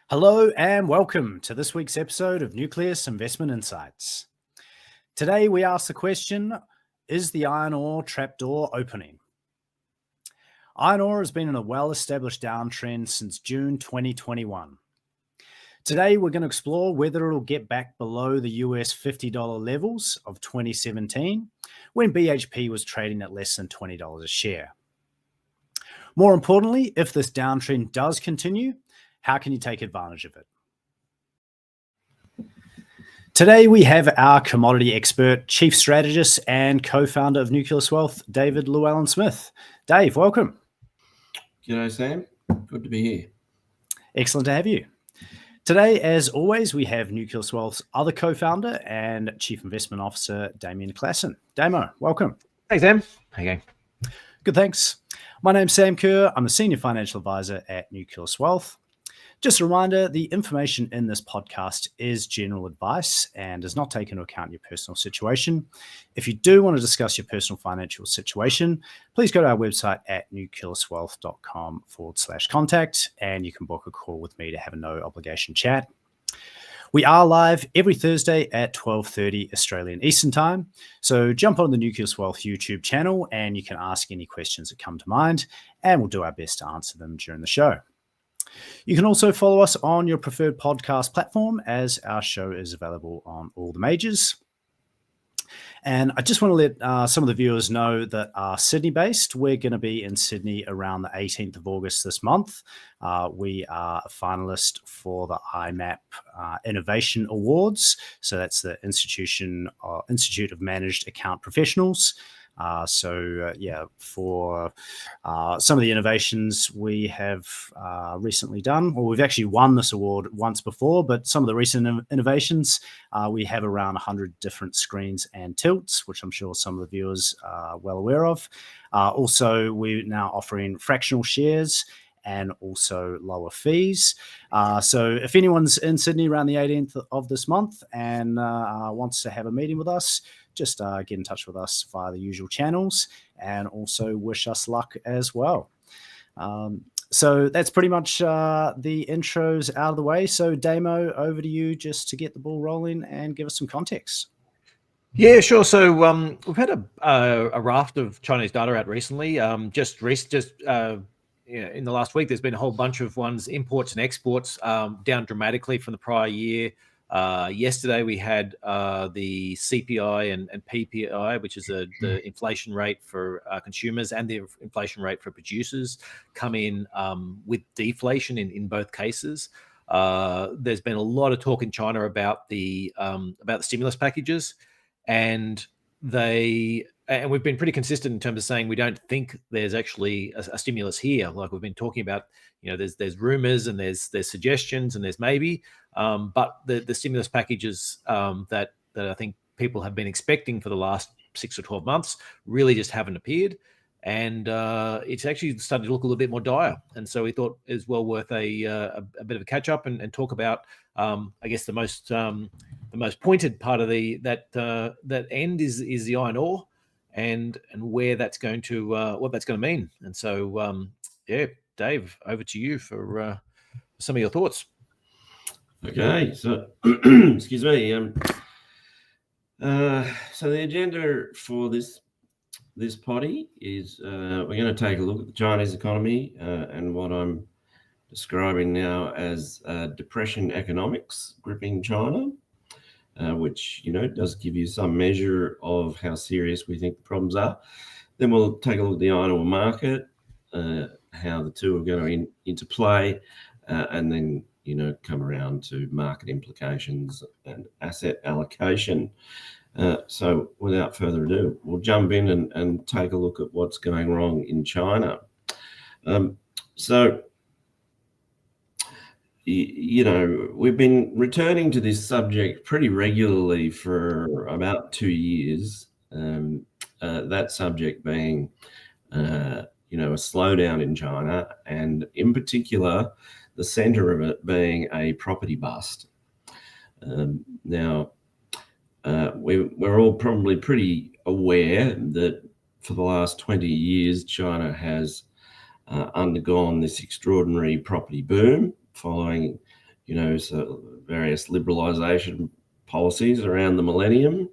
Hello and welcome to this week's episode of Nucleus Investment Insights. Today we ask the question, is the iron ore trapdoor opening? Iron ore has been in a well-established downtrend since June 2021. Today we're going to explore whether it'll get back below the US $50 levels of 2017 when BHP was trading at less than $20 a share. More importantly, if this downtrend does continue, how can you take advantage of it? Today, we have our commodity expert, chief strategist, and co-founder of Nucleus Wealth, David Llewellyn-Smith. Dave, welcome. G'day, Sam. Good to be here. Excellent to have you. Today, as always, we have Nucleus Wealth's other co-founder and chief investment officer, Damien Klassen. Damo, welcome. Thanks, Sam. How you going? Good, thanks. My name's Sam Kerr. I'm a senior financial advisor at Nucleus Wealth. Just a reminder, the information in this podcast is general advice and does not take into account your personal situation. If you do want to discuss your personal financial situation, please go to our website at nucleuswealth.com/contact and you can book a call with me to have a no obligation chat. We are live every Thursday at 12:30 Australian Eastern Time. So jump on the Nucleus Wealth YouTube channel and you can ask any questions that come to mind and we'll do our best to answer them during the show. You can also follow us on your preferred podcast platform as our show is available on all the majors. And I just want to let some of the viewers know that are Sydney-based. We're going to be in Sydney around the 18th of August this month. We are a finalist for the IMAP Innovation Awards. So that's the Institute of Managed Account Professionals. For some of the innovations we have recently done, or we've actually won this award once before, but some of the recent innovations, we have around 100 different screens and tilts, which I'm sure some of the viewers are well aware of. Also, we're now offering fractional shares and also lower fees. So if anyone's in Sydney around the 18th of this month and wants to have a meeting with us, just get in touch with us via the usual channels and also wish us luck as well. So that's pretty much the intros out of the way. So Damo, over to you just to get the ball rolling and give us some context. Yeah, sure. So we've had a raft of Chinese data out recently. In the last week, there's been a whole bunch of ones, imports and exports, down dramatically from the prior year. Yesterday, we had the CPI and PPI, which is the inflation rate for consumers and the inflation rate for producers, come in with deflation in both cases. There's been a lot of talk in China about the stimulus packages, and we've been pretty consistent in terms of saying we don't think there's actually a stimulus here. Like we've been talking about, there's rumors and there's suggestions and there's maybe, but the stimulus packages that I think people have been expecting for the last 6 or 12 months really just haven't appeared, and it's actually started to look a little bit more dire. And so we thought it was well worth a bit of a catch up and talk about, I guess the most pointed part of that end is the iron ore. And where that's going to what that's going to mean. And so Dave, over to you for some of your thoughts. Okay, so excuse me. So the agenda for this potty is we're going to take a look at the Chinese economy and what I'm describing now as depression economics gripping China. Which, does give you some measure of how serious we think the problems are. Then we'll take a look at the iron ore market, how the two are going to interplay, and then, come around to market implications and asset allocation. So without further ado, we'll jump in and take a look at what's going wrong in China. We've been returning to this subject pretty regularly for about 2 years. That subject being, a slowdown in China, and in particular, the center of it being a property bust. We're all probably pretty aware that for the last 20 years, China has undergone this extraordinary property boom following, so various liberalisation policies around the millennium,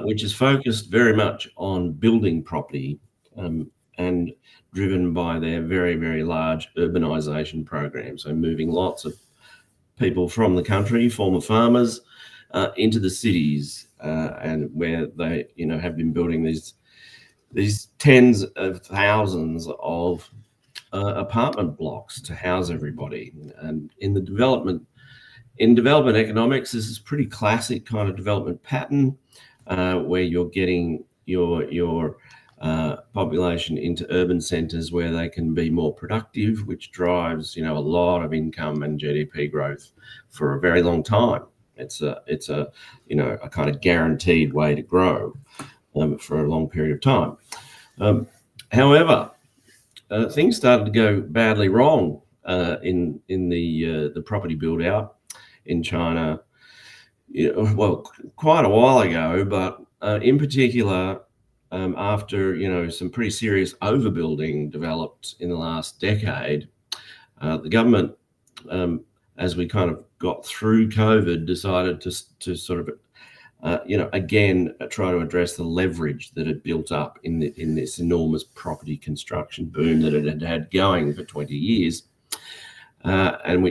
which is focused very much on building property and driven by their very, very large urbanisation program. So moving lots of people from the country, former farmers, into the cities, and where they, have been building these tens of thousands of apartment blocks to house everybody. And in development economics, this is pretty classic kind of development pattern, where you're getting your population into urban centres where they can be more productive, which drives a lot of income and GDP growth for a very long time. It's a kind of guaranteed way to grow for a long period of time. However, things started to go badly wrong in the property build out in China. Well, quite a while ago, but in particular, after some pretty serious overbuilding developed in the last decade, the government, as we kind of got through COVID, decided to sort of again try to address the leverage that had built up in this enormous property construction boom that it had going for 20 years. And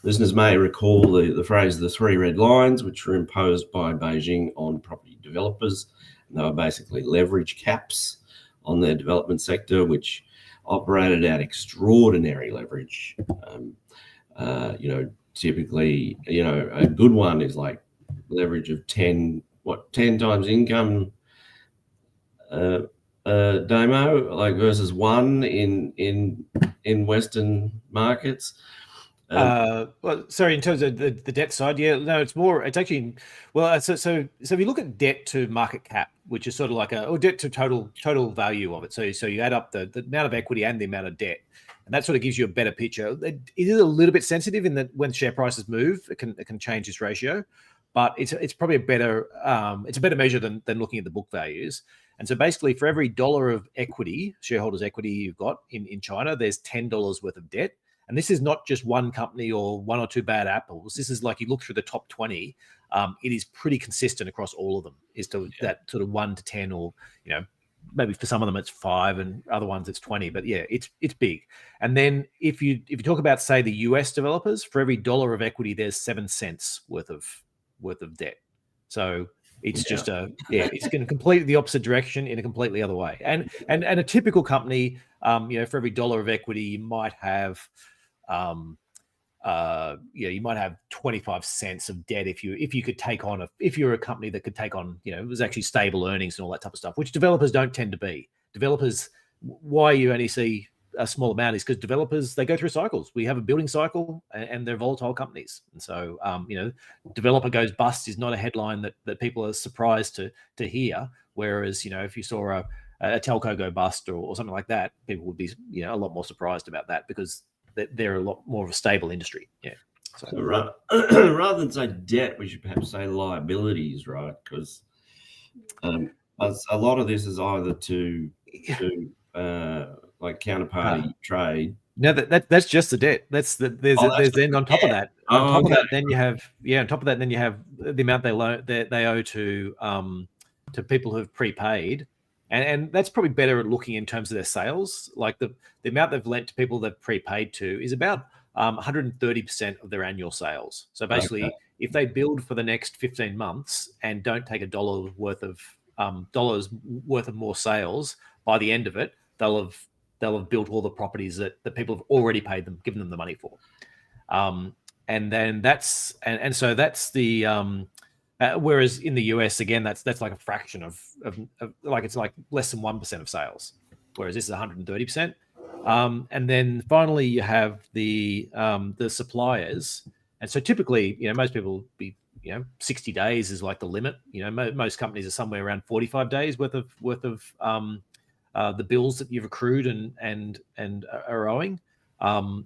listeners may recall the phrase "the three red lines," which were imposed by Beijing on property developers. And they were basically leverage caps on their development sector, which operated at extraordinary leverage. Typically, a good one is like leverage of 10 times income, Damo, like versus 1 in Western markets. Well, sorry, in terms of the debt side, no, it's actually, well, so if you look at debt to market cap, which is sort of like debt to total value of it. So you add up the amount of equity and the amount of debt, and that sort of gives you a better picture. It is a little bit sensitive in that when share prices move, it can change this ratio, but it's probably a better measure than looking at the book values. And so basically, for every $1 of equity, shareholders' equity you've got in China, there's $10 worth of debt. And this is not just one company or one or two bad apples. This is like you look through the top 20. It is pretty consistent across all of them. That sort of 1 to 10, or maybe for some of them it's 5, and other ones it's 20. But yeah, it's big. And then if you talk about, say, the US developers, for every $1 of equity, there's 7 cents worth of debt. So it's just it's going to completely the opposite direction in a completely other way. And a typical company, for every $1 of equity, you might have you might have 25 cents of debt if you could take on if you're a company that could take on, it was actually stable earnings and all that type of stuff, which developers don't tend to be. Developers, why you only see a small amount is because developers, they go through cycles. We have a building cycle, and they're volatile companies. And so, developer goes bust is not a headline that people are surprised to hear. Whereas, if you saw a telco go bust or something like that, people would be, a lot more surprised about that, because they're a lot more of a stable industry. Yeah. So rather than say debt, we should perhaps say liabilities, right? Because a lot of this is either to like counterparty trade. No, that's just the debt. There's then on top of that. On top of that, then you have the amount they owe to people who have prepaid. And that's probably better at looking in terms of their sales. Like the amount they've lent to people they've prepaid to is about 130% of their annual sales. So basically, if they build for the next 15 months and don't take $1 worth of more sales, by the end of it, they'll have built all the properties that people have already paid them, given them the money for. And then that's the whereas in the US, again, that's like a fraction of like, it's like less than 1% of sales, whereas this is 130%. And then finally you have the suppliers. And so typically, most people be, 60 days is like the limit. Most companies are somewhere around 45 days worth of the bills that you've accrued and are owing.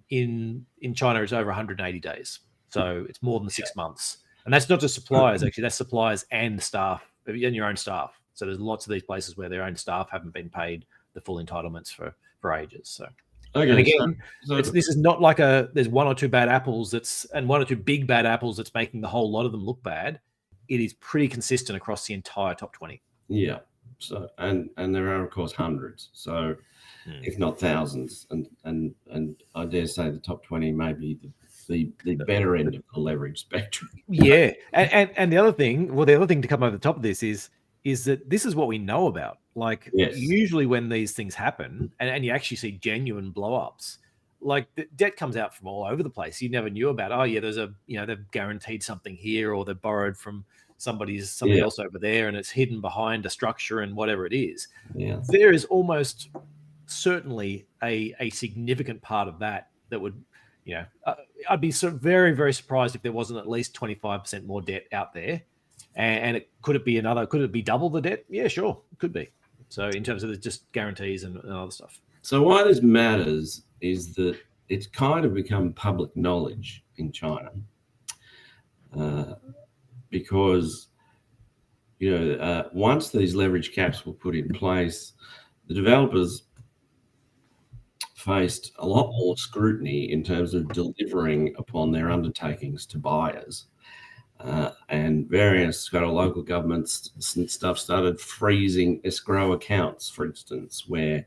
In China, it's over 180 days. So it's more than 6 months. And that's not just suppliers, actually. That's suppliers and staff and your own staff. So there's lots of these places where their own staff haven't been paid the full entitlements for ages. So, Okay, and again, so this is not like there's one or two bad apples and one or two big bad apples that's making the whole lot of them look bad. It is pretty consistent across the entire top 20. yeah. So and there are of course hundreds. So if not thousands, and I dare say the top 20 may be the better end of the leverage spectrum. Yeah, and the other thing to come over the top of this is that this is what we know about. Like, Yes. usually when these things happen, and you actually see genuine blow-ups, like the debt comes out from all over the place. You never knew about. Oh yeah, there's they've guaranteed something here, or they've borrowed from somebody else over there, and it's hidden behind a structure and whatever it is. Yeah. There is almost certainly a significant part of that would, I'd be very, very surprised if there wasn't at least 25% more debt out there. And could it be double the debt? Yeah, sure, it could be. So in terms of just guarantees and other stuff. So why this matters is that it's kind of become public knowledge in China, because once these leverage caps were put in place, the developers faced a lot more scrutiny in terms of delivering upon their undertakings to buyers. And various local governments and stuff started freezing escrow accounts, for instance, where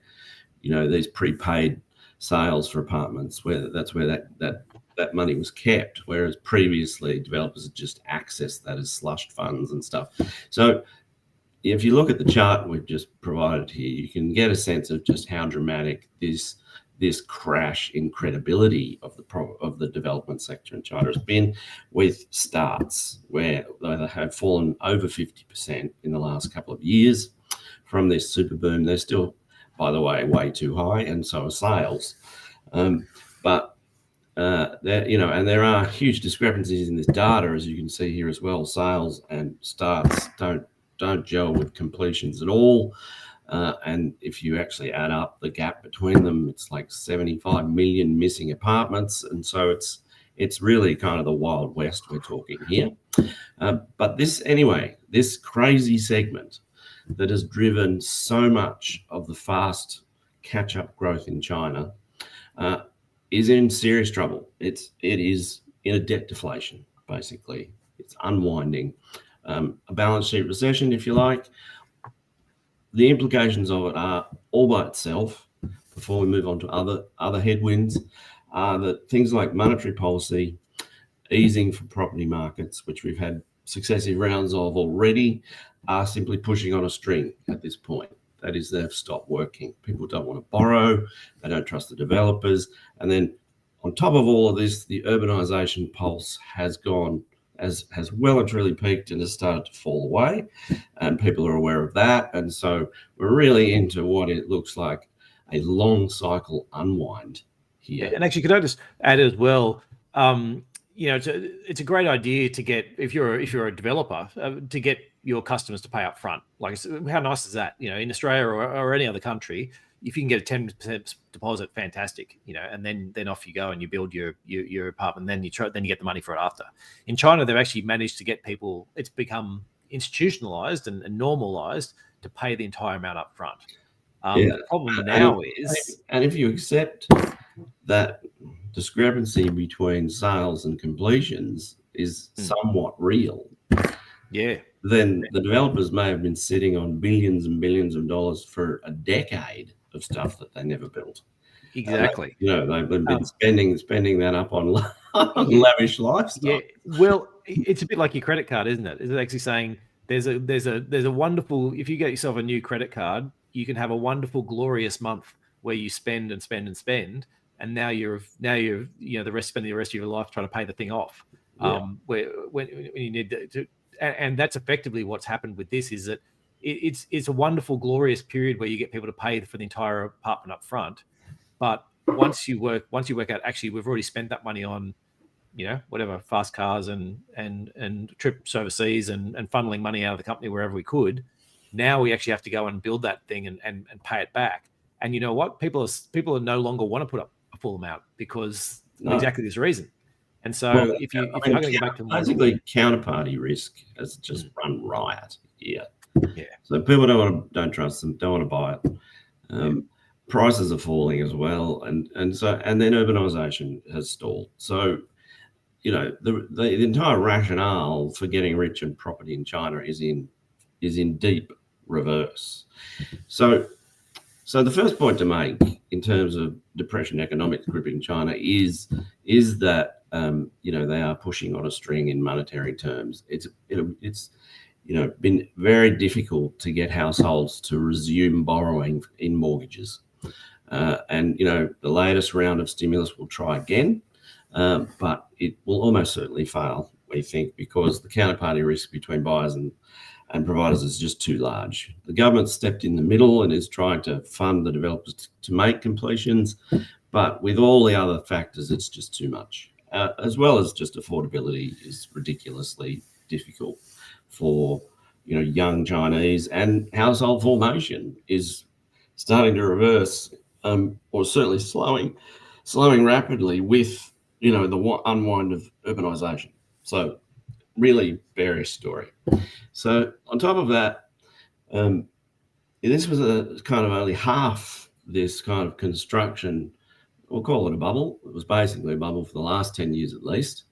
these prepaid sales for apartments, where that money was kept, whereas previously developers had just accessed that as slushed funds and stuff. So if you look at the chart we've just provided here, you can get a sense of just how dramatic this crash in credibility of the development sector in China has been, with starts where they have fallen over 50% in the last couple of years from this super boom. They're still, by the way, way too high, and so are sales. But there are huge discrepancies in this data, as you can see here as well. Sales and starts don't gel with completions at all. And if you actually add up the gap between them, it's like 75 million missing apartments. And so it's really kind of the Wild West we're talking here. But this crazy segment that has driven so much of the fast catch-up growth in China is in serious trouble. It is in a debt deflation, basically. It's unwinding. A balance sheet recession, if you like. The implications of it are, all by itself, before we move on to other headwinds, are that things like monetary policy, easing for property markets, which we've had successive rounds of already, are simply pushing on a string at this point. That is, they've stopped working. People don't want to borrow. They don't trust the developers. And then on top of all of this, the urbanisation pulse has well and truly peaked and has started to fall away, and people are aware of that. And so we're really into what it looks like a long cycle unwind here. And actually, could I just add as well? It's a great idea to get, if you're a developer, to get your customers to pay up front. Like, how nice is that? In Australia or any other country, if you can get a 10% deposit, fantastic. And then off you go and you build your apartment. Then you get the money for it after. In China, they've actually managed to get people. It's become institutionalized and normalized to pay the entire amount up front. The problem now is, and if you accept that discrepancy between sales and completions is somewhat real, then the developers may have been sitting on billions and billions of dollars for a decade of stuff that they never built. Exactly. They've been spending that up on lavish lifestyle. Yeah. Well, it's a bit like your credit card, isn't it? It's actually saying there's a wonderful, if you get yourself a new credit card, you can have a wonderful, glorious month where you spend and spend and spend, and now you're spending the rest of your life trying to pay the thing off. When you need to, and that's effectively what's happened with this, is that it's a wonderful, glorious period where you get people to pay for the entire apartment up front. But once you work out, actually, we've already spent that money on, whatever, fast cars and trips overseas and funneling money out of the company wherever we could. Now we actually have to go and build that thing and pay it back. And you know what? People are no longer want to put up a full amount because exactly this reason. And so if you're going to go back to basically counterparty risk has just run riot here. Yeah. So people don't trust them, don't want to buy it. Prices are falling as well, and then urbanisation has stalled. So, the entire rationale for getting rich in property in China is in deep reverse. So the first point to make in terms of depression economics gripping China is that they are pushing on a string in monetary terms. It's been very difficult to get households to resume borrowing in mortgages. And the latest round of stimulus will try again, but it will almost certainly fail, we think, because the counterparty risk between buyers and providers is just too large. The government stepped in the middle and is trying to fund the developers to make completions, but with all the other factors, it's just too much. As well as just affordability is ridiculously difficult for young Chinese, and household formation is starting to reverse, or certainly slowing rapidly with the unwind of urbanisation. So really bearish story. So on top of that, this was a kind of only half this kind of construction. We'll call it a bubble. It was basically a bubble for the last 10 years at least.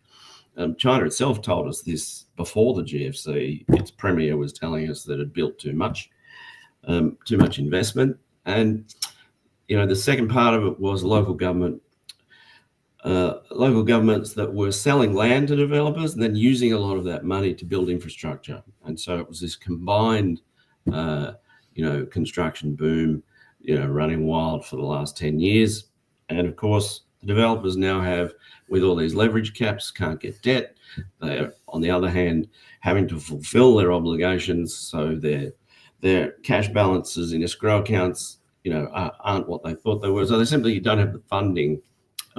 China itself told us this before the GFC. Its premier was telling us that it built too much investment. And, the second part of it was local governments that were selling land to developers and then using a lot of that money to build infrastructure. And so it was this combined, construction boom, running wild for the last 10 years. And of course, the developers now have, with all these leverage caps, can't get debt. They're, on the other hand, having to fulfill their obligations. So their cash balances in escrow accounts, aren't what they thought they were. So they simply don't have the funding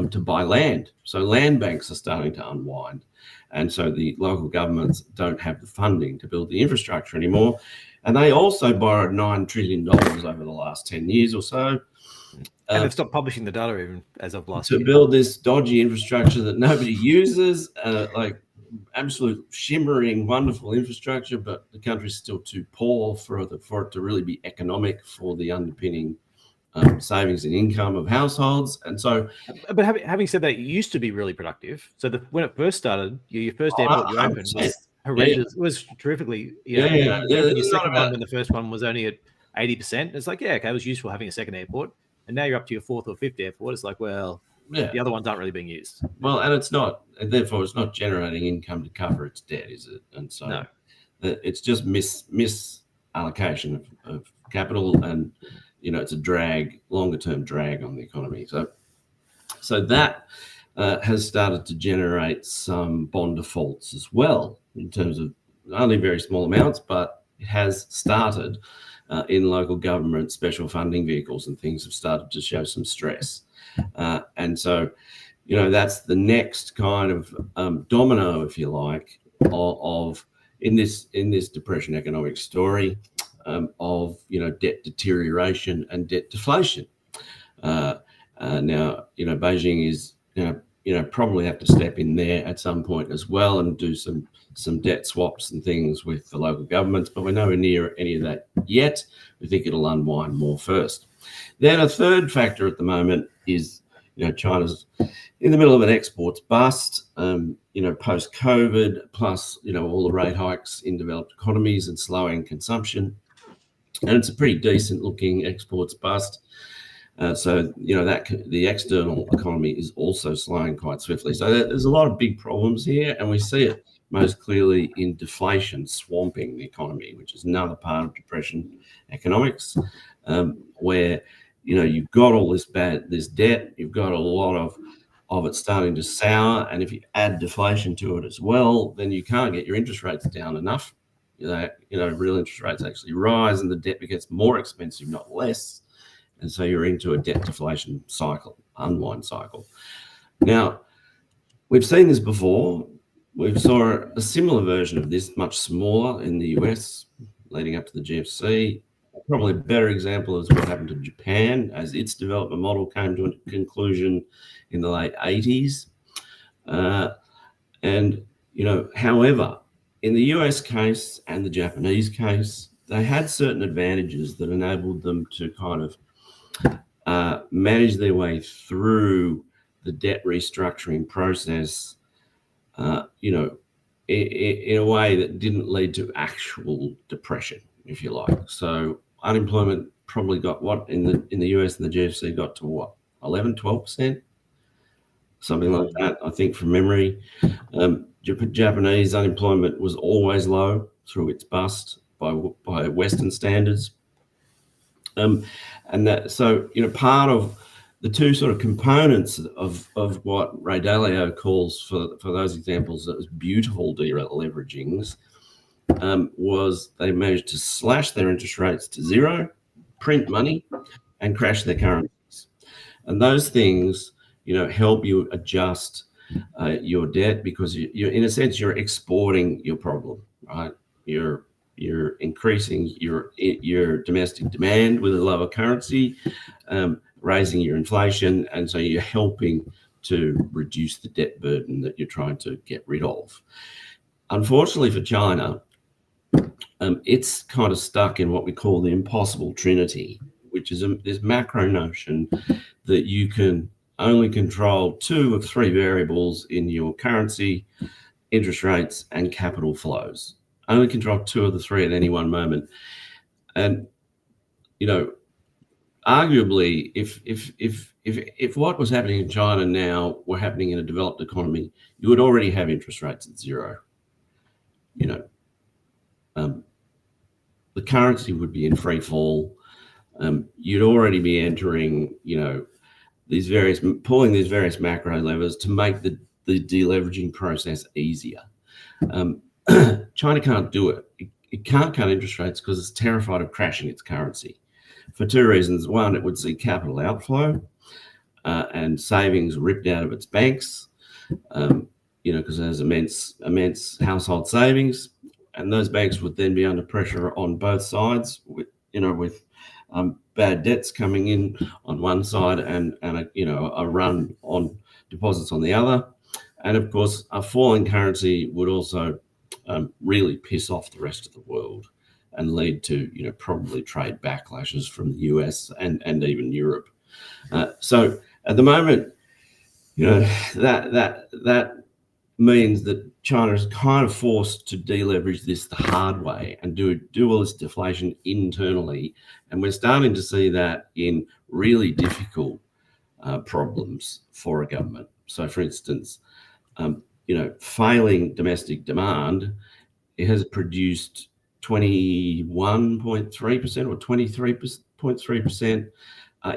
to buy land. So land banks are starting to unwind. And so the local governments don't have the funding to build the infrastructure anymore. And they also borrowed $9 trillion over the last 10 years or so. And they've stopped publishing the data even as of last year. To build this dodgy infrastructure that nobody uses, like absolute shimmering, wonderful infrastructure, but the country's still too poor for it to really be economic for the underpinning savings and income of households. And so, but having said that, it used to be really productive. So when it first started, your first airport you opened was horrendous. It was terrifically, your second one when the first one was only at 80%. It's like, okay, it was useful having a second airport. And now you're up to your fourth or fifth airport. It's like, well, the other ones aren't really being used. Well, and therefore it's not generating income to cover its debt, is it? And so no. It's just misallocation of capital, and it's a longer term drag on the economy. So that has started to generate some bond defaults as well, in terms of only very small amounts, but it has started. In local government, special funding vehicles and things have started to show some stress. And so, that's the next kind of domino, if you like, of in this depression economic story of, debt deterioration and debt deflation. Now, Beijing is, probably have to step in there at some point as well and do some debt swaps and things with the local governments, but we're nowhere near any of that yet. We think it'll unwind more first. Then a third factor at the moment is, China's in the middle of an exports bust, post-COVID, plus, all the rate hikes in developed economies and slowing consumption. And it's a pretty decent looking exports bust. So, the external economy is also slowing quite swiftly. So there's a lot of big problems here, and we see it most clearly in deflation swamping the economy, which is another part of depression economics, where, you've got all this debt, you've got a lot of it starting to sour, and if you add deflation to it as well, then you can't get your interest rates down enough. Real interest rates actually rise, and the debt gets more expensive, not less. And so you're into a debt deflation cycle, unwind cycle. Now, we've seen this before. We saw a similar version of this, much smaller, in the US, leading up to the GFC. Probably a better example is what happened to Japan as its development model came to a conclusion in the late 80s. However, in the US case and the Japanese case, they had certain advantages that enabled them to kind of manage their way through the debt restructuring process, in a way that didn't lead to actual depression, if you like. So unemployment probably got what in the US and the GFC got to what, 11, 12%? Something like that, I think, from memory. Japanese unemployment was always low through its bust by Western standards. And that, so, part of the two sort of components of what Ray Dalio calls for those examples as beautiful deleveragings was they managed to slash their interest rates to zero, print money, and crash their currencies. And those things, help you adjust your debt, because you're in a sense you're exporting your problem, right? You're increasing your domestic demand with a lower currency, raising your inflation, and so you're helping to reduce the debt burden that you're trying to get rid of. Unfortunately for China, it's kind of stuck in what we call the impossible trinity, which is this macro notion that you can only control 2 of 3 variables in your currency, interest rates, and capital flows. Only control 2 of the 3 at any one moment. And, arguably, if what was happening in China now were happening in a developed economy, you would already have interest rates at zero. The currency would be in free fall. You'd already be entering, pulling these various macro levers to make the deleveraging process easier. China can't do it. It can't cut interest rates because it's terrified of crashing its currency for 2 reasons. One, it would see capital outflow and savings ripped out of its banks, because there's immense household savings, and those banks would then be under pressure on both sides with bad debts coming in on one side and a run on deposits on the other. And of course, a falling currency would also really piss off the rest of the world and lead to probably trade backlashes from the US and even Europe. So at the moment, that means that China is kind of forced to deleverage this the hard way and do all this deflation internally. And we're starting to see that in really difficult problems for a government. So, for instance, failing domestic demand, it has produced 21.3% or 23.3%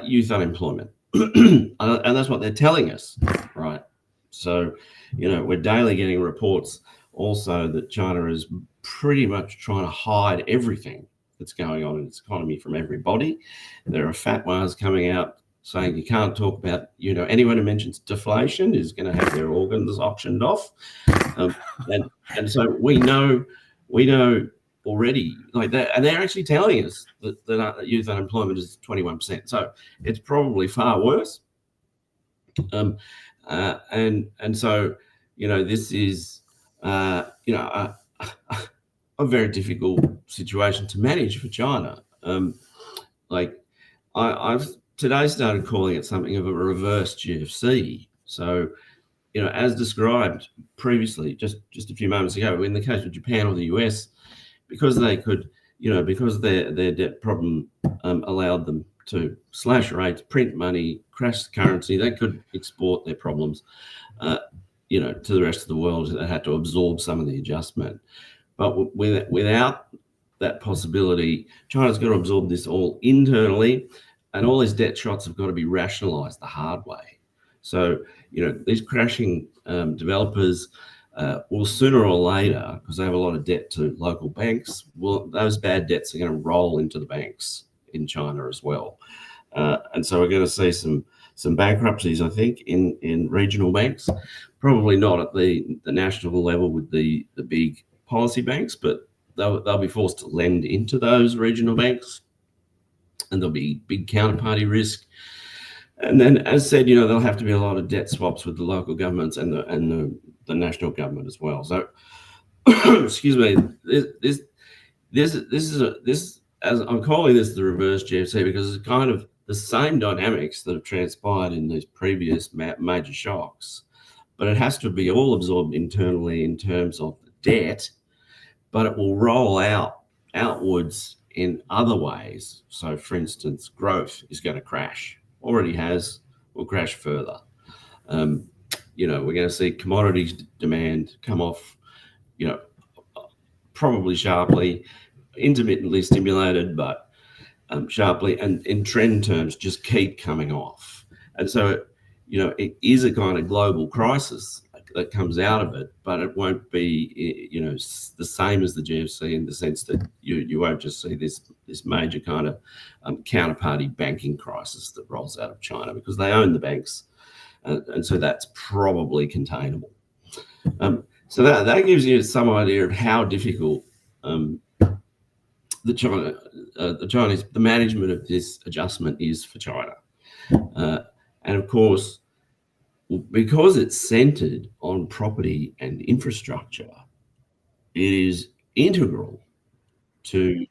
youth unemployment. And that's what they're telling us, right? So, we're daily getting reports also that China is pretty much trying to hide everything that's going on in its economy from everybody. There are fatwas coming out saying you can't talk about, anyone who mentions deflation is going to have their organs auctioned off. And so we know already like that, and they're actually telling us that youth unemployment is 21%. So it's probably far worse. And so, this is, a very difficult situation to manage for China. I've today started calling it something of a reverse GFC. So, as described previously, just a few moments ago, in the case of Japan or the US, because they could, because their debt problem allowed them to slash rates, print money, crash the currency, they could export their problems, to the rest of the world. They had to absorb some of the adjustment. But without that possibility, China's got to absorb this all internally, and all these debt shots have got to be rationalized the hard way. So, these crashing developers will sooner or later, because they have a lot of debt to local banks, those bad debts are going to roll into the banks in China as well. And so we're going to see some bankruptcies, I think, in regional banks, probably not at the national level with the big policy banks, but they'll be forced to lend into those regional banks, and there'll be big counterparty risk. And then, as said, there'll have to be a lot of debt swaps with the local governments and the national government as well. So excuse me, this as I'm calling this the reverse GFC, because it's kind of the same dynamics that have transpired in these previous major shocks, but it has to be all absorbed internally in terms of the debt, but it will roll outwards in other ways. So, for instance, growth is going to crash, already has, will crash further. We're going to see commodities demand come off, probably sharply, intermittently stimulated, but sharply, and in trend terms, just keep coming off. And so, it is a kind of global crisis that comes out of it, but it won't be, the same as the GFC in the sense that you won't just see this major kind of counterparty banking crisis that rolls out of China, because they own the banks, and so that's probably containable. So that gives you some idea of how difficult the management of this adjustment is for China, and of course, because it's centered on property and infrastructure, it is integral to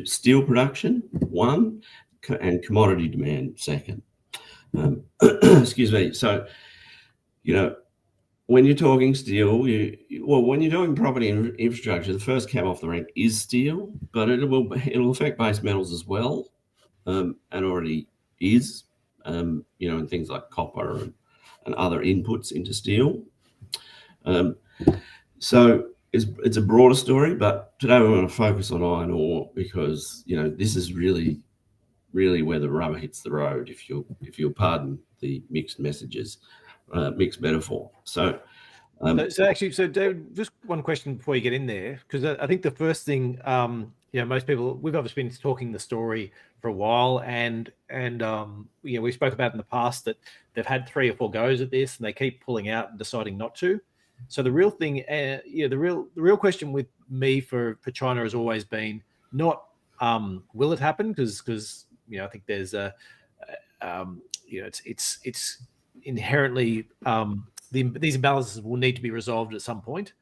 steel production, one, and commodity demand, second. Excuse me. So, when you're talking steel, when you're talking property and infrastructure, the first cab off the rank is steel, but it'll affect base metals as well, and already is. And things like copper and other inputs into steel. So it's a broader story, but today we want to focus on iron ore, because this is really where the rubber hits the road, if you'll pardon the mixed messages, mixed metaphor. So David, just one question before you get in there, because I think the first thing, most people, we've obviously been talking the story for a while, and we spoke about in the past that they've had 3 or 4 goes at this, and they keep pulling out and deciding not to. So the real thing, the real question with me for China has always been not will it happen, because I think there's it's inherently these imbalances will need to be resolved at some point.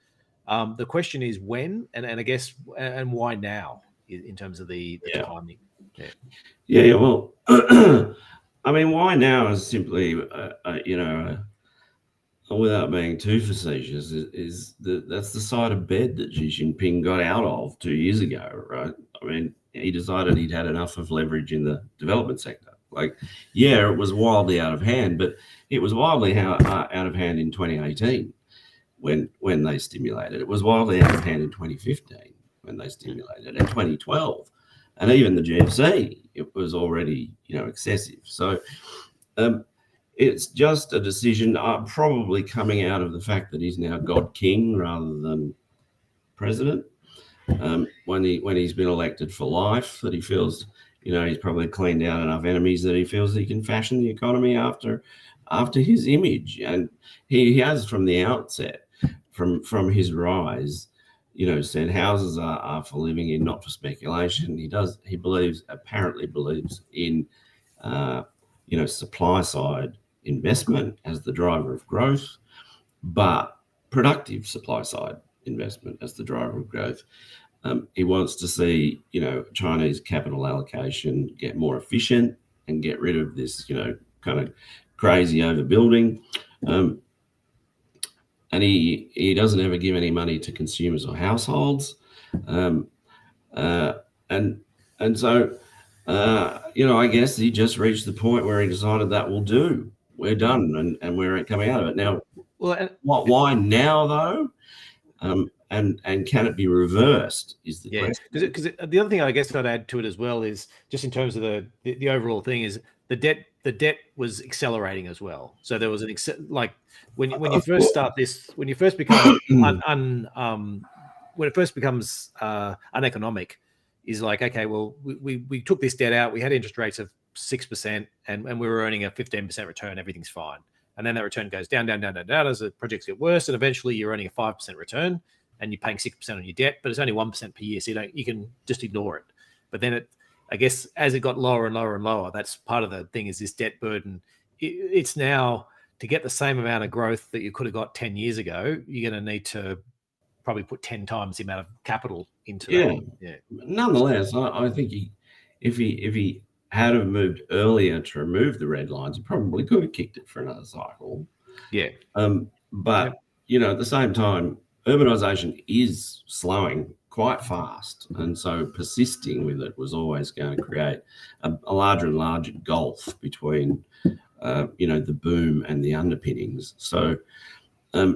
The question is when, and I guess, and why now in terms of the timing. Yeah. Well, I mean, why now is simply, without being too facetious, that's the side of bed that Xi Jinping got out of 2 years ago, right? I mean, he decided he'd had enough of leverage in the development sector. It was wildly out of hand, but it was wildly out of hand in 2018 when they stimulated. It was wildly out of hand in 2015 when they stimulated, and 2012, and even the GFC, it was already excessive. So it's just a decision, probably coming out of the fact that he's now God King rather than president. When he's been elected for life, that he feels he's probably cleaned out enough enemies that he feels he can fashion the economy after his image, and he has from the outset, from his rise, said houses are for living in, not for speculation. He apparently believes in supply side investment as the driver of growth, but productive supply side investment as the driver of growth. He wants to see, Chinese capital allocation get more efficient and get rid of this, kind of crazy overbuilding. And he doesn't ever give any money to consumers or households. And so, I guess he just reached the point where he decided that will do. We're done, and we're coming out of it. Now, why now, though? And can it be reversed is the question. Because the other thing I guess I'd add to it as well is just in terms of the overall thing is the debt was accelerating as well. So there was when you first start this, when you first become when it first becomes uneconomic, is okay, well, we took this debt out, we had interest rates of 6%, and we were earning a 15% return, everything's fine. And then that return goes down as the projects get worse, and eventually you're earning a 5% return, and you're paying 6% on your debt, but it's only 1% per year, so you can just ignore it. But then I guess as it got lower and lower and lower, that's part of the thing, is this debt burden. It's now, to get the same amount of growth that you could have got 10 years ago, you're going to need to probably put 10 times the amount of capital into that. Yeah. Nonetheless, I think if he had have moved earlier to remove the red lines, he probably could have kicked it for another cycle. Yeah. But at the same time, urbanisation is slowing quite fast, and so persisting with it was always going to create a larger and larger gulf between the boom and the underpinnings. So I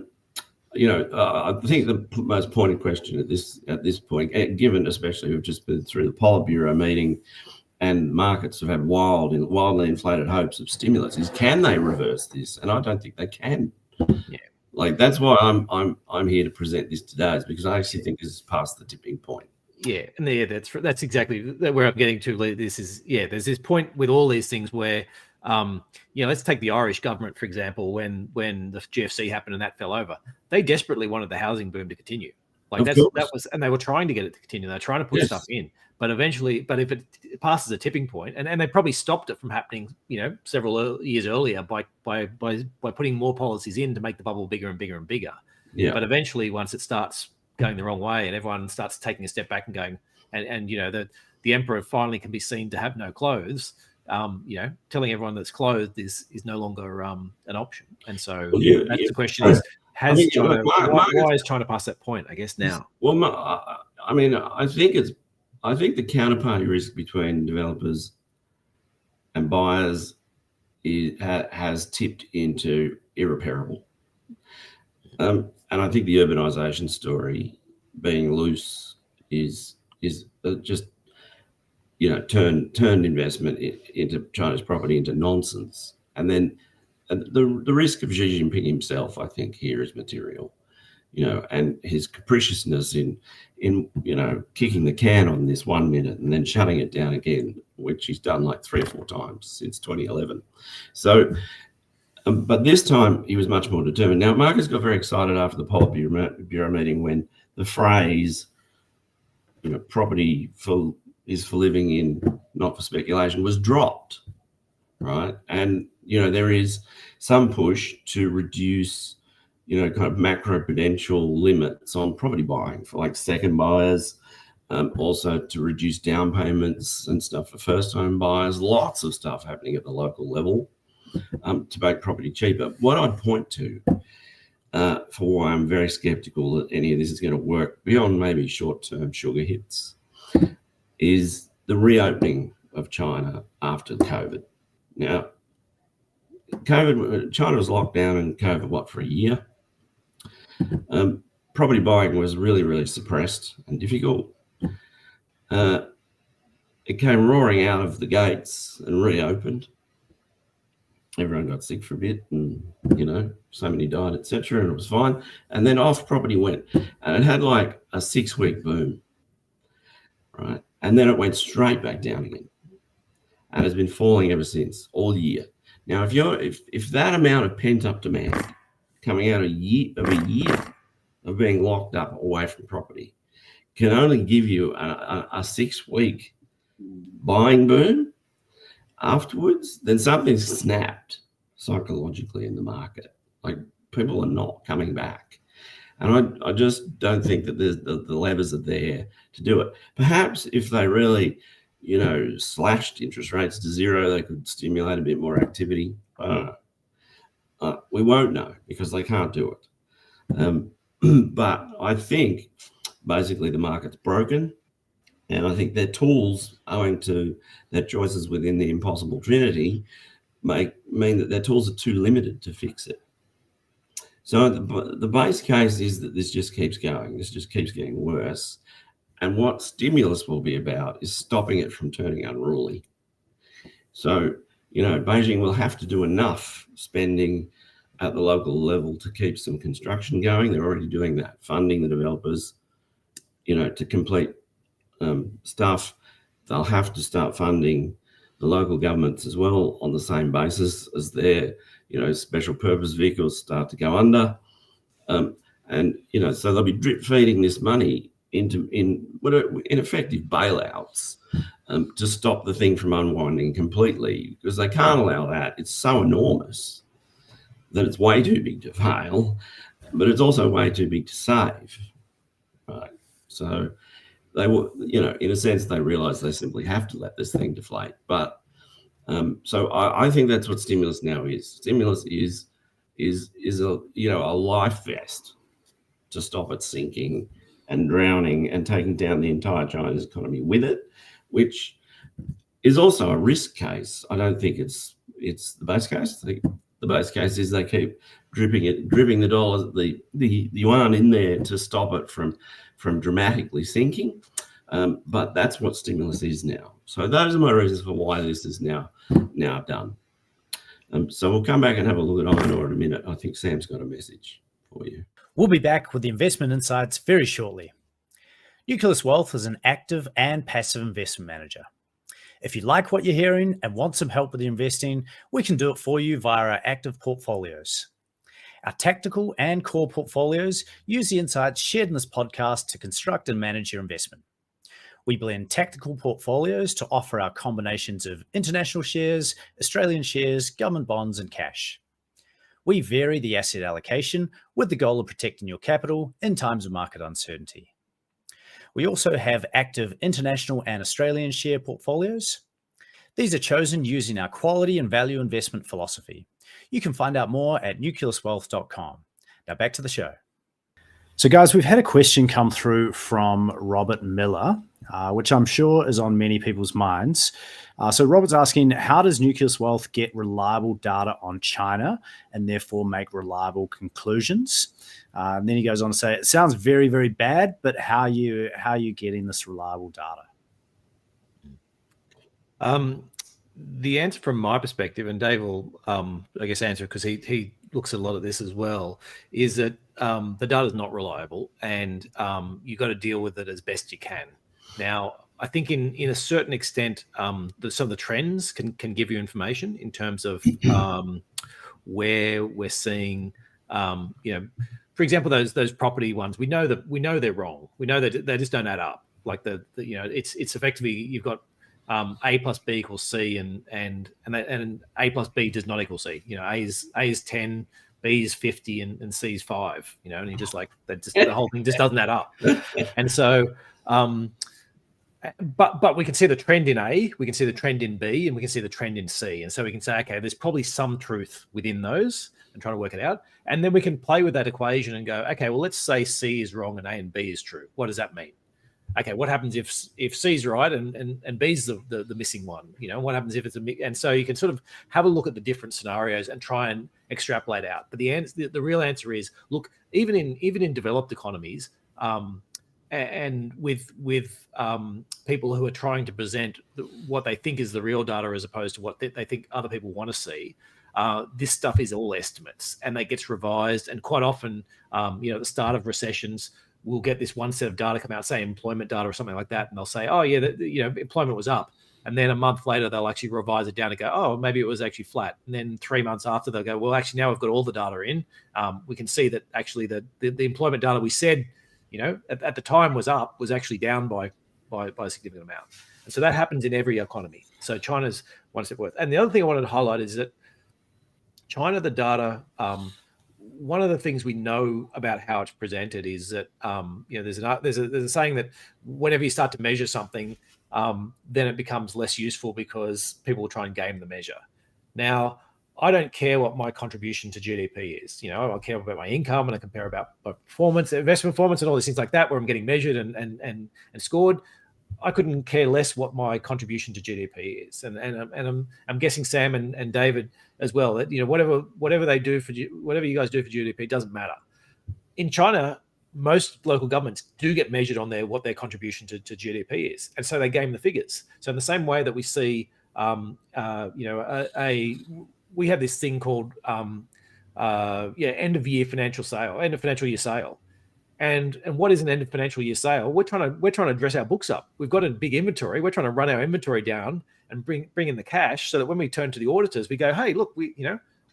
think the most pointed question at this point, given especially we've just been through the Politburo meeting and markets have had wildly inflated hopes of stimulus, is can they reverse this? And I don't think they can. Yeah. Like, that's why I'm here to present this today, is because I actually think this is past the tipping point. Yeah, and that's exactly where I'm getting to. This is there's this point with all these things where let's take the Irish government, for example, when the GFC happened and that fell over. They desperately wanted the housing boom to continue. Like that was, and they were trying to get it to continue. They're trying to put stuff in, but eventually, if it passes a tipping point, and they probably stopped it from happening, several years earlier by putting more policies in to make the bubble bigger and bigger and bigger. Yeah. But eventually, once it starts going the wrong way and everyone starts taking a step back and going, and the emperor finally can be seen to have no clothes. Telling everyone that's clothed is no longer an option. And so the question is, why is China past that point, I guess, now? Well, I think the counterparty risk between developers and buyers has tipped into irreparable. And I think the urbanisation story being loose is just turned investment into China's property into nonsense. And then the risk of Xi Jinping himself, I think, here is material, and his capriciousness in kicking the can on this 1 minute and then shutting it down again, which he's done like 3 or 4 times since 2011. So, but this time he was much more determined. Now, Marcus got very excited after the Politburo meeting when the phrase, property is for living in, not for speculation, was dropped, right? And, there is some push to reduce, kind of macroprudential limits on property buying for like second buyers, also to reduce down payments and stuff for first home buyers, lots of stuff happening at the local level to make property cheaper. What I'd point to for why I'm very skeptical that any of this is going to work beyond maybe short-term sugar hits is the reopening of China after COVID. Now, China was locked down in COVID, for a year? Property buying was really, really suppressed and difficult. It came roaring out of the gates and reopened. Everyone got sick for a bit and, so many died, etc., and it was fine. And then off property went. And it had like a 6-week boom, right? And then it went straight back down again, and has been falling ever since, all year. Now, if that amount of pent-up demand coming out of a year of being locked up away from property can only give you a 6-week buying boom afterwards, then something's snapped psychologically in the market. Like, people are not coming back. And I just don't think that the levers are there to do it. Perhaps if they really, slashed interest rates to zero, they could stimulate a bit more activity. I don't know. We won't know because they can't do it. But I think basically the market's broken. And I think their tools, owing to their choices within the impossible trinity, mean that their tools are too limited to fix it. So the base case is that this just keeps going. This just keeps getting worse. And what stimulus will be about is stopping it from turning unruly. So, Beijing will have to do enough spending at the local level to keep some construction going. They're already doing that, funding the developers, to complete stuff. They'll have to start funding the local governments as well on the same basis as their, special purpose vehicles start to go under. So they'll be drip feeding this money in effective bailouts to stop the thing from unwinding completely, because they can't allow that. It's so enormous. that it's way too big to fail, but it's also way too big to save, right? So they were, in a sense, they realise they simply have to let this thing deflate. But so I think that's what stimulus now is. Stimulus is a life vest to stop it sinking and drowning and taking down the entire Chinese economy with it, which is also a risk case. I don't think it's the base case. I think the base case is they keep dripping the dollars, the yuan in there to stop it from dramatically sinking. But that's what stimulus is now. So those are my reasons for why this is now done. So we'll come back and have a look at iron ore in a minute. I think Sam's got a message for you. We'll be back with the investment insights very shortly. Nucleus Wealth is an active and passive investment manager. If you like what you're hearing and want some help with your investing, we can do it for you via our active portfolios. Our tactical and core portfolios use the insights shared in this podcast to construct and manage your investment. We blend tactical portfolios to offer our combinations of international shares, Australian shares, government bonds, and cash. We vary the asset allocation with the goal of protecting your capital in times of market uncertainty. We also have active international and Australian share portfolios. These are chosen using our quality and value investment philosophy. You can find out more at nucleuswealth.com. Now back to the show. So guys, we've had a question come through from Robert Miller, which I'm sure is on many people's minds. So Robert's asking, how does Nucleus Wealth get reliable data on China and therefore make reliable conclusions? And then he goes on to say, it sounds very, very bad, but how are you getting this reliable data? The answer from my perspective, and Dave will, I guess, answer because he looks at a lot of this as well, is that the data is not reliable, and you've got to deal with it as best you can. Now, I think in a certain extent, some of the trends can give you information in terms of where we're seeing, for example, those property ones. We know they're wrong. We know that they just don't add up. Like it's effectively you've got A plus B equals C, and A plus B does not equal C. A is 10, B is 50, and C is 5. And you just like that. Just the whole thing just doesn't add up. And so, but we can see the trend in A, we can see the trend in B, and we can see the trend in C. And so we can say, okay, there's probably some truth within those, and try to work it out. And then we can play with that equation and go, okay, well, let's say C is wrong and A and B is true. What does that mean? Okay, what happens if C's right and B's the missing one? What happens if it's and so you can sort of have a look at the different scenarios and try and extrapolate out. But the real answer is, look, even in developed economies, and with people who are trying to present what they think is the real data as opposed to what they think other people want to see, this stuff is all estimates, and that gets revised. And quite often, at the start of recessions, we'll get this one set of data come out, say employment data or something like that, and they'll say, oh yeah, employment was up. And then a month later, they'll actually revise it down and go, oh, maybe it was actually flat. And then 3 months after, they'll go, well, actually, now we've got all the data in. We can see that actually the employment data we said, at the time was up, was actually down by a significant amount. And so that happens in every economy. So China's one step worth. And the other thing I wanted to highlight is that China, the data, one of the things we know about how it's presented is that there's a saying that whenever you start to measure something, then it becomes less useful because people will try and game the measure. Now, I don't care what my contribution to GDP is. I care about my income, and I compare about my performance, investment performance, and all these things like that, where I'm getting measured and scored. I couldn't care less what my contribution to GDP is, and I'm guessing Sam and David as well, that whatever they do whatever you guys do for GDP doesn't matter. In China, most local governments do get measured on what their contribution to GDP is, and so they game the figures. So in the same way that we see, we have this thing called end of financial year sale. And what is an end of financial year sale? We're trying to dress our books up. We've got a big inventory. We're trying to run our inventory down and bring in the cash, so that when we turn to the auditors, we go, hey, look, we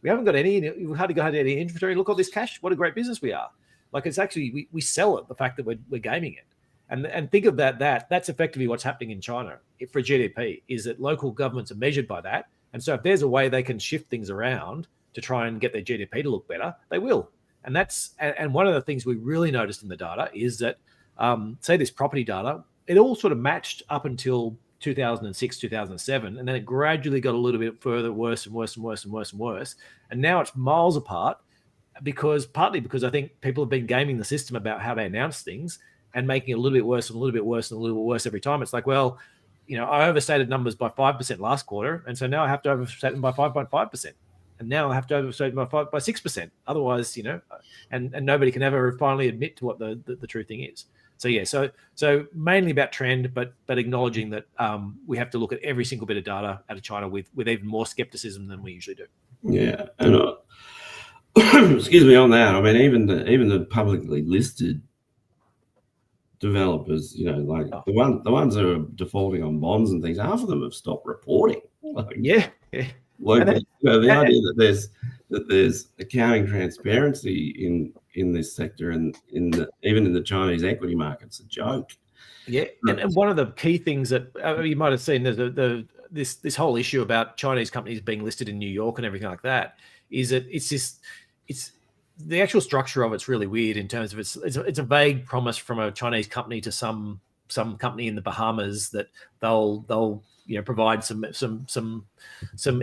haven't got any. We hardly got any inventory. Look at this cash. What a great business we are. Like, it's actually we sell it. The fact that we're gaming it, and think of that's effectively what's happening in China for GDP, is that local governments are measured by that. And so if there's a way they can shift things around to try and get their GDP to look better, they will. And one of the things we really noticed in the data is that, say this property data, it all sort of matched up until 2006, 2007, and then it gradually got a little bit further worse and worse and worse and worse and worse. And now it's miles apart partly because I think people have been gaming the system about how they announce things and making it a little bit worse and a little bit worse and a little bit worse every time. It's like, well, I overstated numbers by 5% last quarter, and so now I have to overstate them by 5.5%. And now I have to overstate them by 6%. Otherwise, and nobody can ever finally admit to what the true thing is. So yeah, so mainly about trend, but acknowledging that we have to look at every single bit of data out of China with even more skepticism than we usually do. Yeah, and excuse me on that. I mean, even the publicly listed developers, the ones that are defaulting on bonds and things, half of them have stopped reporting. Yeah. The idea that there's accounting transparency in this sector and even in the Chinese equity market's a joke. Yeah, and one of the key things that you might have seen, there's this whole issue about Chinese companies being listed in New York and everything like that, is that it's the actual structure of it's really weird in terms of it's a vague promise from a Chinese company to some company in the Bahamas that they'll provide some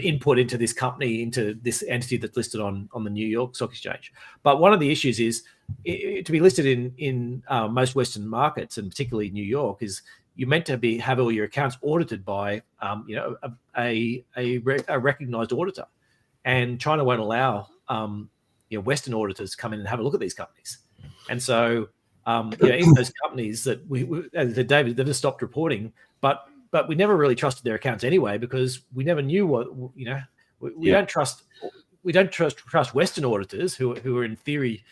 input into this company, into this entity that's listed on the New York Stock Exchange. But one of the issues is to be listed in most Western markets, and particularly New York, is you're meant to have all your accounts audited by a recognized auditor, and China won't allow Western auditors come in and have a look at these companies. And so even those companies that we as David, they've just stopped reporting, but we never really trusted their accounts anyway, because we never knew what we don't trust Western auditors who are in theory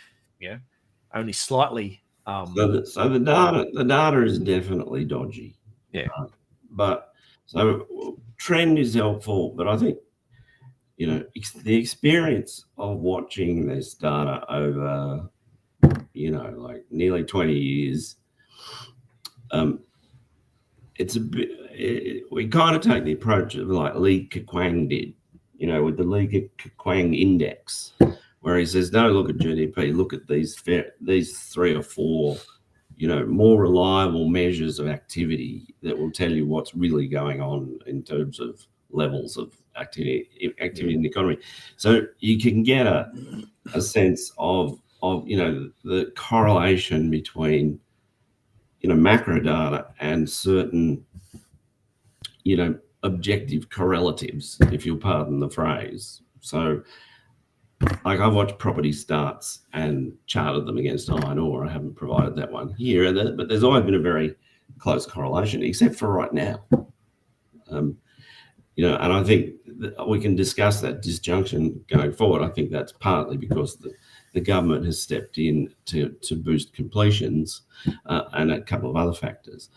only slightly so the data is definitely dodgy. Yeah. But so trend is helpful, but I think the experience of watching this data over like nearly 20 years, it's a bit. We kind of take the approach of like Li Keqiang did, with the Li Keqiang index, where he says, "No, look at GDP. Look at these 3 or 4, more reliable measures of activity that will tell you what's really going on in terms of levels of activity in the economy." So you can get a sense of the correlation between macro data and certain objective correlatives, if you'll pardon the phrase. So like I've watched property starts and charted them against iron ore. I haven't provided that one here, but there's always been a very close correlation, except for right now. And I think that we can discuss that disjunction going forward. I think that's partly because the government has stepped in to boost completions and a couple of other factors.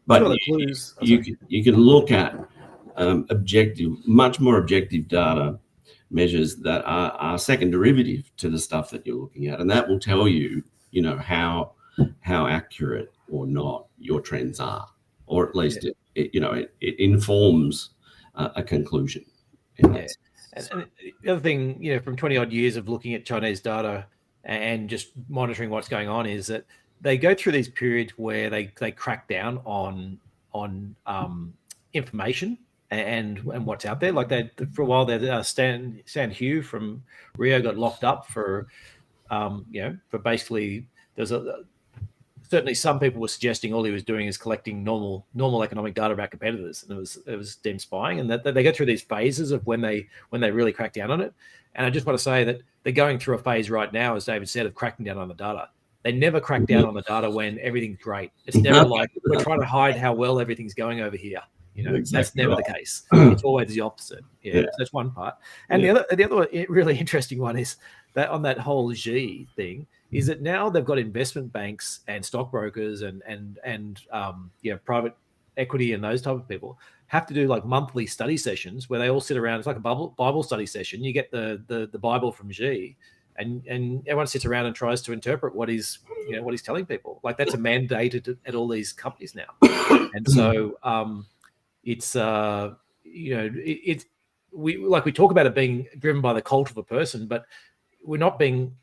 But you can look at much more objective data measures that are second derivative to the stuff that you're looking at, and that will tell you, how accurate or not your trends are, or at least it informs a conclusion. And the other thing, from 20 odd years of looking at Chinese data and just monitoring what's going on, is that they go through these periods where they crack down on information and what's out there. Like for a while, Stan Hugh from Rio got locked up for basically certainly some people were suggesting all he was doing is collecting normal economic data about competitors, and it was deemed spying. And that they go through these phases of when they really crack down on it. And I just want to say that they're going through a phase right now, as David said, of cracking down on the data. They never crack down on the data when everything's great. It's never like we're trying to hide how well everything's going over here. Exactly that's never the case. It's always the opposite. Yeah. So that's one part. And the other really interesting one is that on that whole Xi thing is that now they've got investment banks and stockbrokers and private equity and those type of people have to do like monthly study sessions where they all sit around. It's like a Bible study session. You get the Bible from Xi, and everyone sits around and tries to interpret what he's telling people. Like that's a mandate at all these companies now. And so it's we talk about it being driven by the cult of a person, but we're not being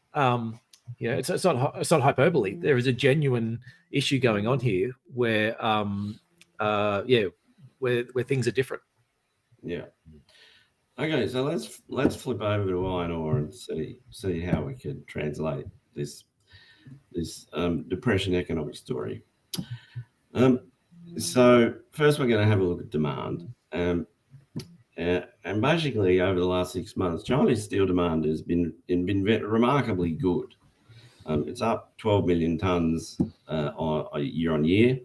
it's not hyperbole. There is a genuine issue going on here where where things are different. Yeah. Okay, so let's flip over to iron ore and see how we could translate this depression economic story. So first, we're going to have a look at demand. And basically, over the last 6 months, Chinese steel demand has been remarkably good. It's up 12 million tonnes year on year,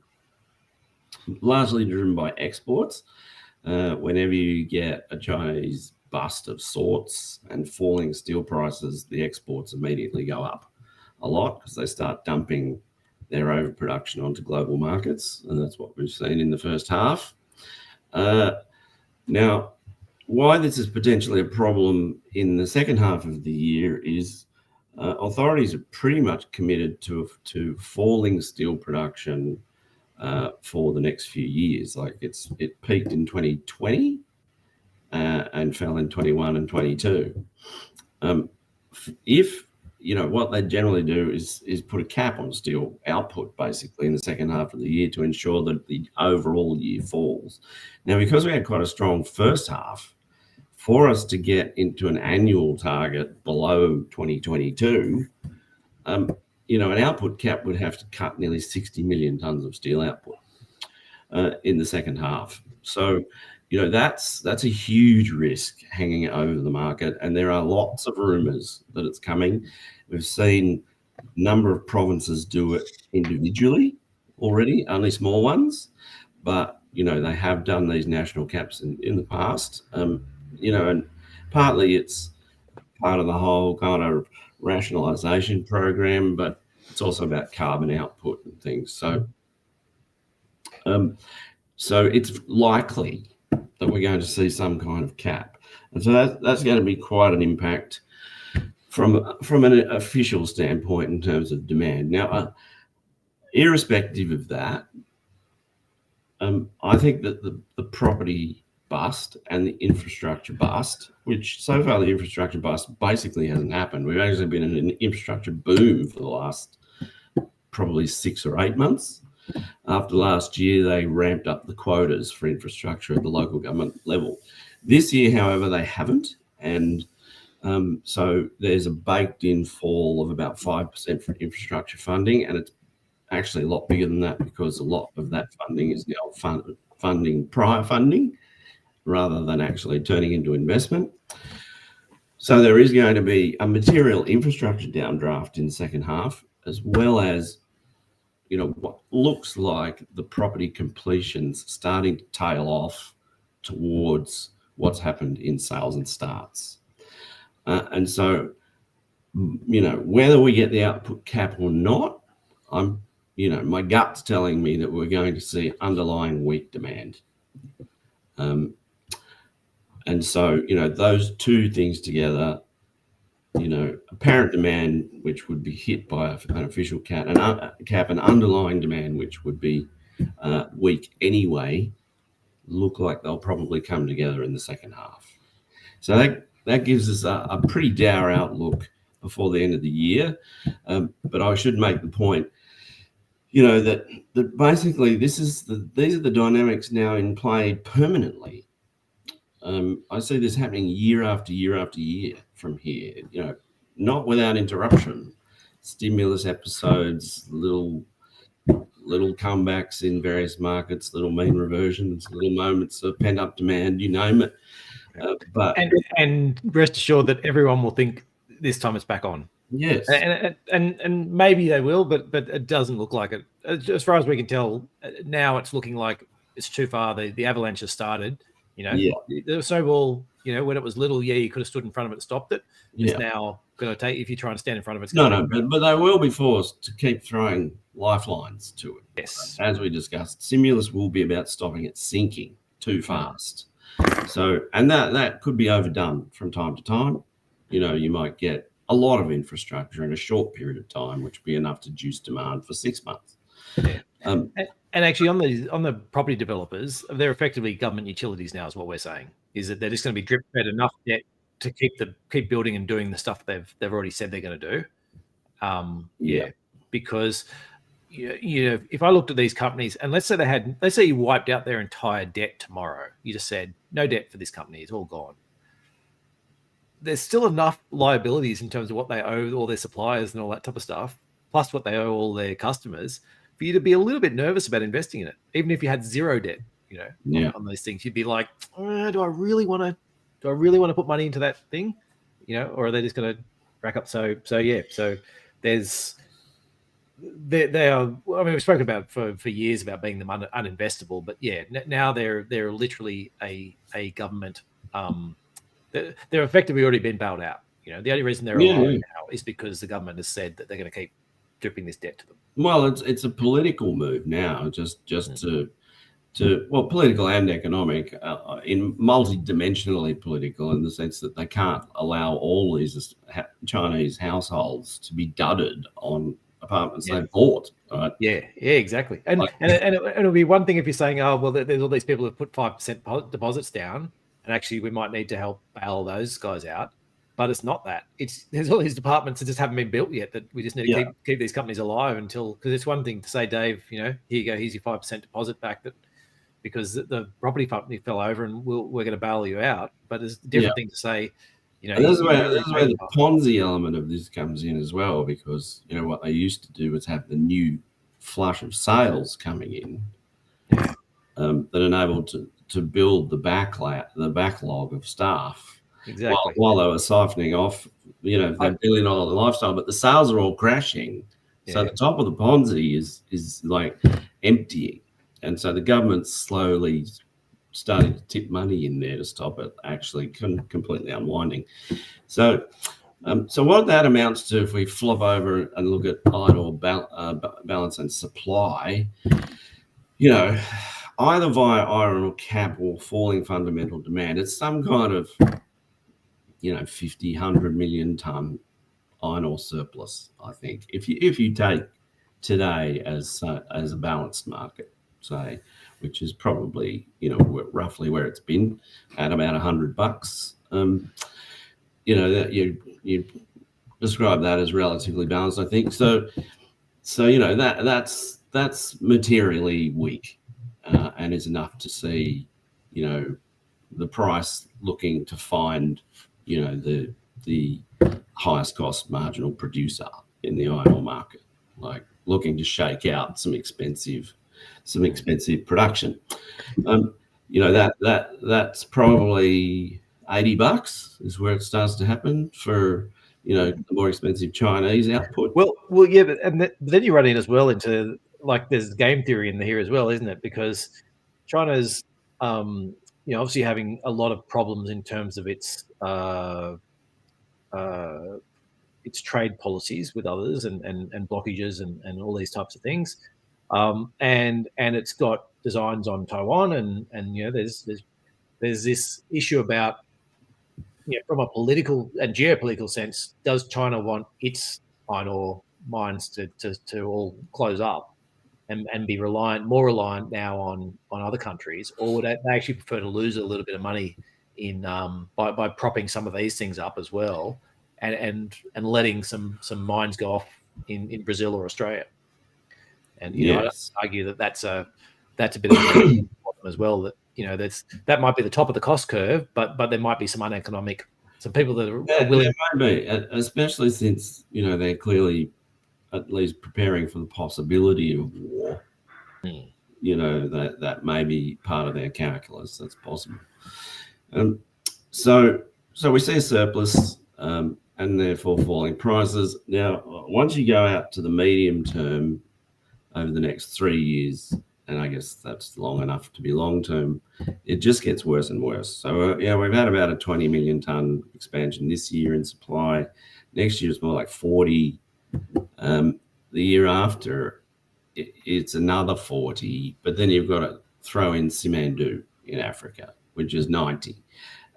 largely driven by exports. Whenever you get a Chinese bust of sorts and falling steel prices, the exports immediately go up a lot because they start dumping their overproduction onto global markets, and that's what we've seen in the first half. Now, why this is potentially a problem in the second half of the year is authorities are pretty much committed to falling steel production for the next few years. Like it peaked in 2020 and fell in 21 and 22. If what they generally do is put a cap on steel output basically in the second half of the year to ensure that the overall year falls. Now, because we had quite a strong first half, for us to get into an annual target below 2022, an output cap would have to cut nearly 60 million tonnes of steel output in the second half. So, that's a huge risk hanging over the market, and there are lots of rumours that it's coming. We've seen a number of provinces do it individually already, only small ones, but they have done these national caps in the past. And partly it's part of the whole kind of rationalisation program, but it's also about carbon output and things. So it's likely that we're going to see some kind of cap, and so that's going to be quite an impact from an official standpoint in terms of demand. Now, irrespective of that, I think that the property bust and the infrastructure bust, which so far the infrastructure bust basically hasn't happened. We've actually been in an infrastructure boom for the last probably 6 or 8 months. After last year, they ramped up the quotas for infrastructure at the local government level. This year, however, they haven't. And so there's a baked-in fall of about 5% for infrastructure funding, and it's actually a lot bigger than that because a lot of that funding is now funding prior funding rather than actually turning into investment. So there is going to be a material infrastructure downdraft in the second half, as well as what looks like the property completions starting to tail off towards what's happened in sales and starts. And so, whether we get the output cap or not, my gut's telling me that we're going to see underlying weak demand. And so, those two things together, apparent demand, which would be hit by an official cap, and underlying demand, which would be weak anyway, look like they'll probably come together in the second half. So that gives us a pretty dour outlook before the end of the year. But I should make the point, that basically these are the dynamics now in play permanently. I see this happening year after year after year from here, not without interruption. Stimulus episodes, little comebacks in various markets, little mean reversions, little moments of pent-up demand, you name it. But and rest assured that everyone will think this time it's back on. Yes, and maybe they will, but it doesn't look like it. As far as we can tell, now it's looking like it's too far. The avalanche has started. The snowball. When it was little, you could have stood in front of it and stopped it. It's now going to take. If you try and stand in front of it, but they will be forced to keep throwing lifelines to it. Yes, as we discussed, stimulus will be about stopping it sinking too fast. So, and that could be overdone from time to time. You might get a lot of infrastructure in a short period of time, which would be enough to juice demand for 6 months. Yeah. Um, and actually, on the property developers, they're effectively government utilities now. Is what we're saying. Is that they're just going to be drip fed enough debt to keep building and doing the stuff they've already said they're going to do. Yeah. Because you know, if I looked at these companies and let's say you wiped out their entire debt tomorrow, you just said no debt for this company, it's all gone. There's still enough liabilities in terms of what they owe all their suppliers and all that type of stuff, plus what they owe all their customers, for you to be a little bit nervous about investing in it, even if you had zero debt. You know, on these things, you'd be like, do I really want to put money into that thing? You know, or are they just going to rack up? So there's. They are. I mean, we've spoken about for years about being them uninvestable, but yeah, now they're literally a government. They're effectively already been bailed out. You know, the only reason they're alive now is because the government has said that they're going to keep dripping this debt to them. Well, it's a political move now, just to political and economic, in multi-dimensionally political, in the sense that they can't allow all these Chinese households to be dudded on apartments they bought. Right? Yeah, exactly. And it'll be one thing if you're saying, oh well, there's all these people who've put 5% deposits down, and actually we might need to help bail those guys out. But it's not that. There's all these departments that just haven't been built yet that we just need to keep these companies alive until, because it's one thing to say, Dave, you know, here you go, here's your 5% deposit back, that because the property company fell over and we're going to bail you out. But it's a different thing to say, you know. And this is where the Ponzi element of this comes in as well, because, you know, what they used to do was have the new flush of sales coming in that enabled to build the backlog of staff. Exactly. While they were siphoning off, you know, their $1 billion lifestyle, but the sales are all crashing. So the top of the Ponzi is like emptying. And so the government's slowly starting to tip money in there to stop it actually completely unwinding. So what that amounts to, if we flop over and look at iron ore balance and supply, you know, either via iron ore cap or falling fundamental demand, it's some kind of, you know, 50, 100 million ton iron ore surplus, I think. If you take today as a balanced market, say, which is probably, you know, roughly where it's been at about $100, you know, that you describe that as relatively balanced, I think. So you know, that's materially weak, and is enough to see, you know, the price looking to find, you know, the highest cost marginal producer in the iron ore market, like looking to shake out some expensive production. You know, that's probably $80 is where it starts to happen for, you know, the more expensive Chinese output. Well, yeah, but then you run in as well into, like, there's game theory in here as well, isn't it? Because China's, you know, obviously having a lot of problems in terms of its trade policies with others and blockages and all these types of things. And it's got designs on Taiwan, and you know, there's this issue about, you know, from a political and geopolitical sense, does China want its iron ore mines to all close up and be more reliant now on other countries, or would they actually prefer to lose a little bit of money in by propping some of these things up as well, and letting some mines go off in Brazil or Australia? And you know, I'd argue that's a bit of a problem as well. That, you know, that might be the top of the cost curve, but there might be some uneconomic, some people that are willing. There might be, especially since, you know, they're clearly at least preparing for the possibility of war. You know, that may be part of their calculus. That's possible. So we see a surplus, and therefore falling prices. Now, once you go out to the medium term, over the next 3 years, and I guess that's long enough to be long term, it just gets worse and worse. So yeah, we've had about a 20 million ton expansion this year in supply. Next year it's more like 40. The year after, it's another 40. But then you've got to throw in Simandou in Africa, which is 90.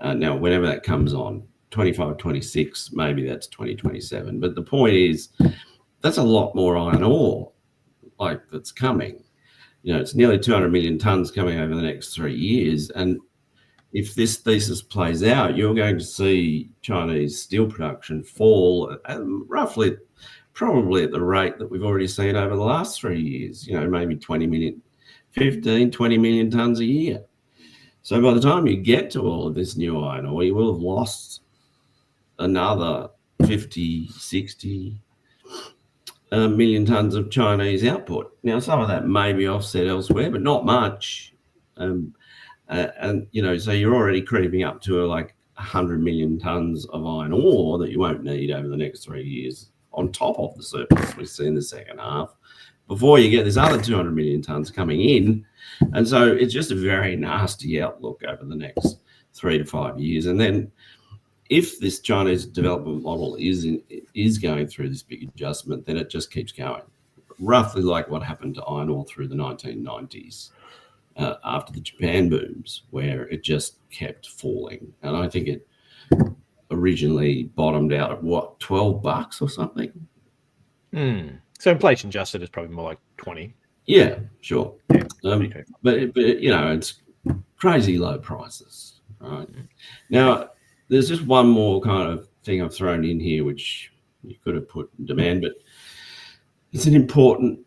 Now, whenever that comes on, 25, 26, maybe that's 2027. But the point is, that's a lot more iron ore that's coming. It's nearly 200 million tonnes coming over the next 3 years. And if this thesis plays out, you're going to see Chinese steel production fall roughly, probably at the rate that we've already seen over the last 3 years, maybe 20 million tonnes a year. So by the time you get to all of this new iron ore, you will have lost another 50, 60 million tonnes of Chinese output. Now, some of that may be offset elsewhere, but not much. So you're already creeping up to like 100 million tonnes of iron ore that you won't need over the next 3 years on top of the surplus we see in the second half, before you get this other 200 million tonnes coming in. And so it's just a very nasty outlook over the next 3 to 5 years. And then if this Chinese development model is going through this big adjustment, then it just keeps going, roughly like what happened to iron ore through the 1990s after the Japan booms, where it just kept falling. And I think it originally bottomed out at what, $12 or something? So inflation adjusted is probably more like 20. Yeah, sure. Yeah, but it's crazy low prices, right? Now, there's just one more kind of thing I've thrown in here, which you could have put in demand, but it's an important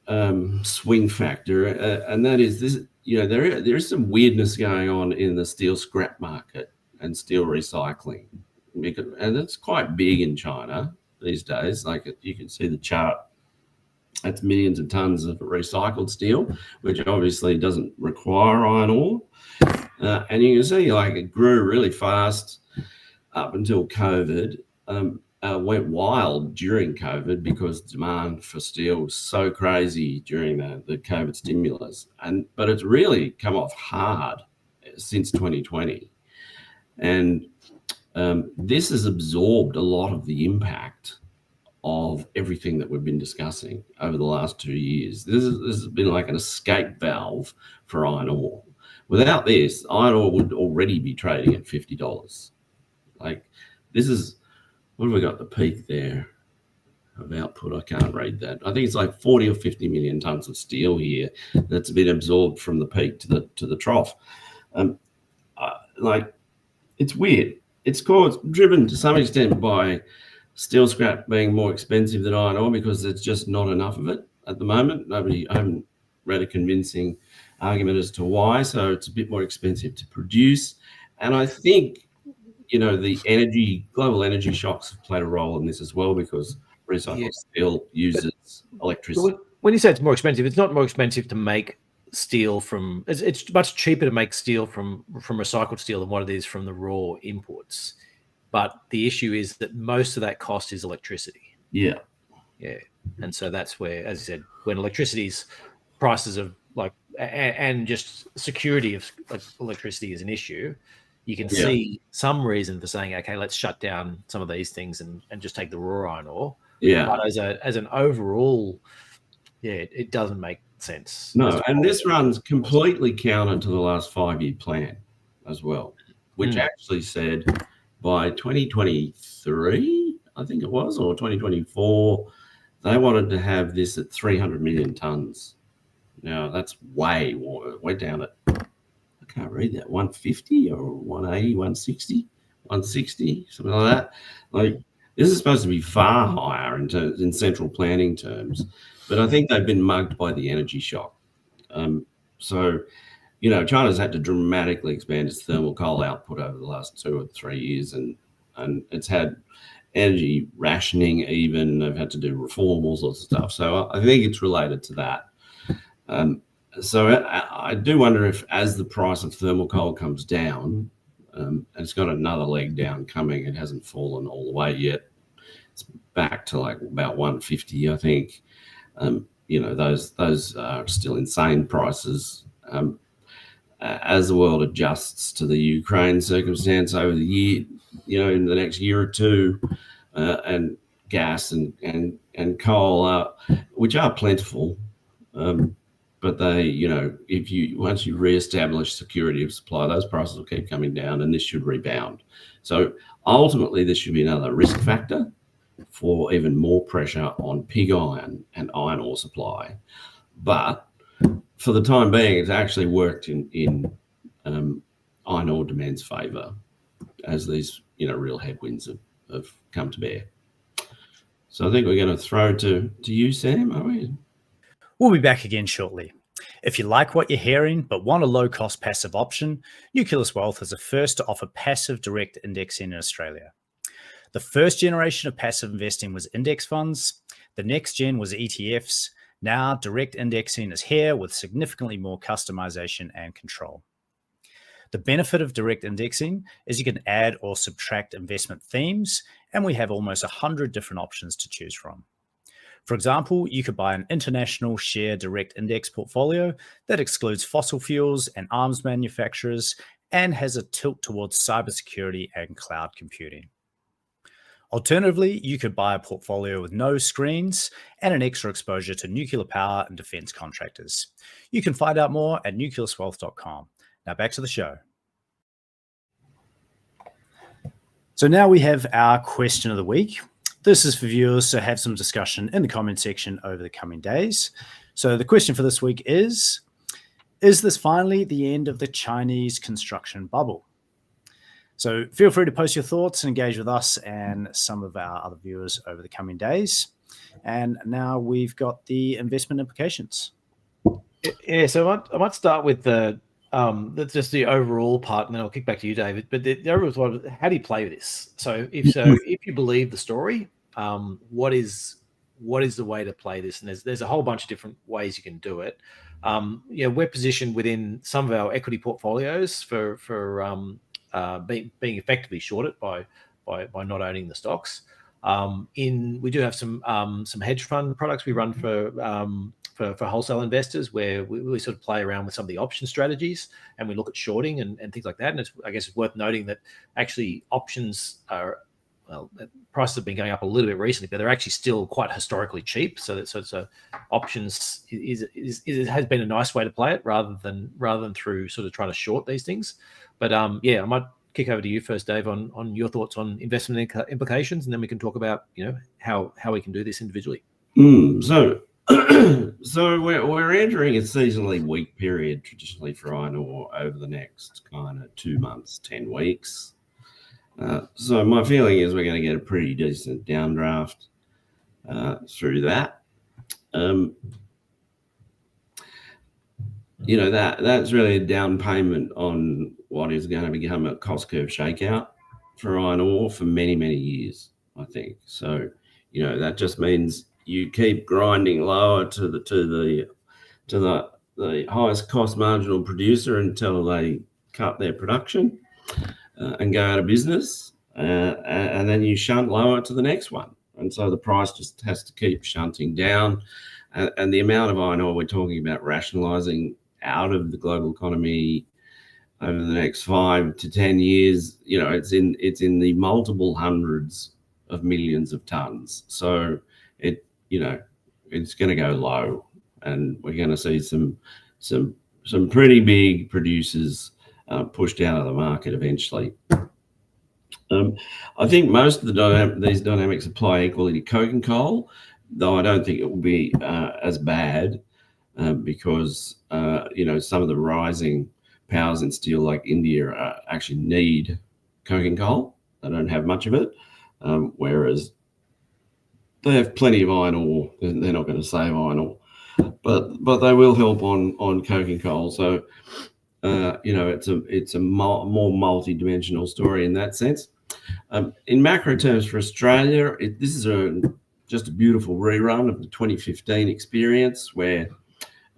swing factor, and that is this. There is some weirdness going on in the steel scrap market and steel recycling, and it's quite big in China these days. Like you can see the chart. That's millions of tons of recycled steel, which obviously doesn't require iron ore. And you can see like it grew really fast up until COVID, went wild during COVID because demand for steel was so crazy during the COVID stimulus. But it's really come off hard since 2020. And this has absorbed a lot of the impact of everything that we've been discussing over the last 2 years. This has been like an escape valve for iron ore. Without this, iron ore would already be trading at $50. Like this is, what have we got the peak there of output? I can't read that. I think it's like 40 or 50 million tons of steel here that's been absorbed from the peak to the trough. Like it's weird. It's driven to some extent by steel scrap being more expensive than iron ore because there's just not enough of it at the moment. I haven't read a convincing argument as to why. So it's a bit more expensive to produce. And I think, the global energy shocks have played a role in this as well, because recycled steel uses electricity. When you say it's more expensive, it's not more expensive to make steel from. It's much cheaper to make steel from recycled steel than what it is from the raw imports. But the issue is that most of that cost is electricity. Yeah. And so that's where, as you said, when electricity's prices of and just security of electricity is an issue, you can see some reason for saying, okay, let's shut down some of these things and just take the raw iron ore. Yeah. But as an overall, it doesn't make sense. No, and this runs completely counter to the last 5-year plan as well, which actually said by 2023, I think it was, or 2024, they wanted to have this at 300 million tons. Now that's way more. It went down at, I can't read that, 150 or 180, 160, something like that. Like this is supposed to be far higher in central planning terms, but I think they've been mugged by the energy shock. So China's had to dramatically expand its thermal coal output over the last 2 or 3 years, and it's had energy rationing even. They've had to do reform, all sorts of stuff. So I think it's related to that. So I do wonder if, as the price of thermal coal comes down, and it's got another leg down coming, it hasn't fallen all the way yet. It's back to like about 150, I think. Those are still insane prices. As the world adjusts to the Ukraine circumstance over the year, in the next year or two, and gas and coal, which are plentiful, but they, once you reestablish security of supply, those prices will keep coming down, and this should rebound. So ultimately, this should be another risk factor for even more pressure on pig iron and iron ore supply. But for the time being, it's actually worked in iron ore demand's favour as these real headwinds have come to bear. So I think we're going to throw to you, Sam, are we? We'll be back again shortly. If you like what you're hearing but want a low-cost passive option, Nucleus Wealth is the first to offer passive direct indexing in Australia. The first generation of passive investing was index funds. The next gen was ETFs. Now direct indexing is here with significantly more customization and control. The benefit of direct indexing is you can add or subtract investment themes, and we have almost 100 different options to choose from. For example, you could buy an international share direct index portfolio that excludes fossil fuels and arms manufacturers and has a tilt towards cybersecurity and cloud computing. Alternatively, you could buy a portfolio with no screens and an extra exposure to nuclear power and defense contractors. You can find out more at nucleuswealth.com. Now back to the show. So now we have our question of the week. This is for viewers to have some discussion in the comment section over the coming days. So the question for this week is this finally the end of the Chinese construction bubble? So feel free to post your thoughts and engage with us and some of our other viewers over the coming days. And now we've got the investment implications. Yeah, so I might start with that's just the overall part, and then I'll kick back to you, David. But the overall part, how do you play this? So if you believe the story, what is the way to play this? And there's a whole bunch of different ways you can do it. We're positioned within some of our equity portfolios for being effectively shorted by not owning the stocks. We do have some hedge fund products we run for wholesale investors, where we sort of play around with some of the option strategies, and we look at shorting and things like that. And I guess it's worth noting that actually options prices have been going up a little bit recently, but they're actually still quite historically cheap. So options has been a nice way to play it rather than through sort of trying to short these things. But I might kick over to you first, Dave, on your thoughts on investment implications, and then we can talk about how we can do this individually. So we're entering a seasonally weak period traditionally for iron ore over the next kind of 2 months, 10 weeks. So my feeling is we're going to get a pretty decent downdraft through that. That's really a down payment on what is going to become a cost curve shakeout for iron ore for many, many years, I think. So, that just means you keep grinding lower to the highest cost marginal producer until they cut their production and go out of business, and then you shunt lower to the next one. And so the price just has to keep shunting down. And the amount of iron ore we're talking about rationalizing out of the global economy over the next 5 to 10 years, it's in the multiple hundreds of millions of tons. So it's going to go low, and we're going to see some pretty big producers pushed out of the market eventually. I think most of these dynamics apply equally to coke and coal, though I don't think it will be as bad because some of the rising powers in steel like India actually need coke and coal. They don't have much of it, whereas they have plenty of iron ore. They're not going to save iron ore, but they will help on coke and coal. So it's a more multi-dimensional story in that sense. In macro terms for Australia, this is just a beautiful rerun of the 2015 experience, where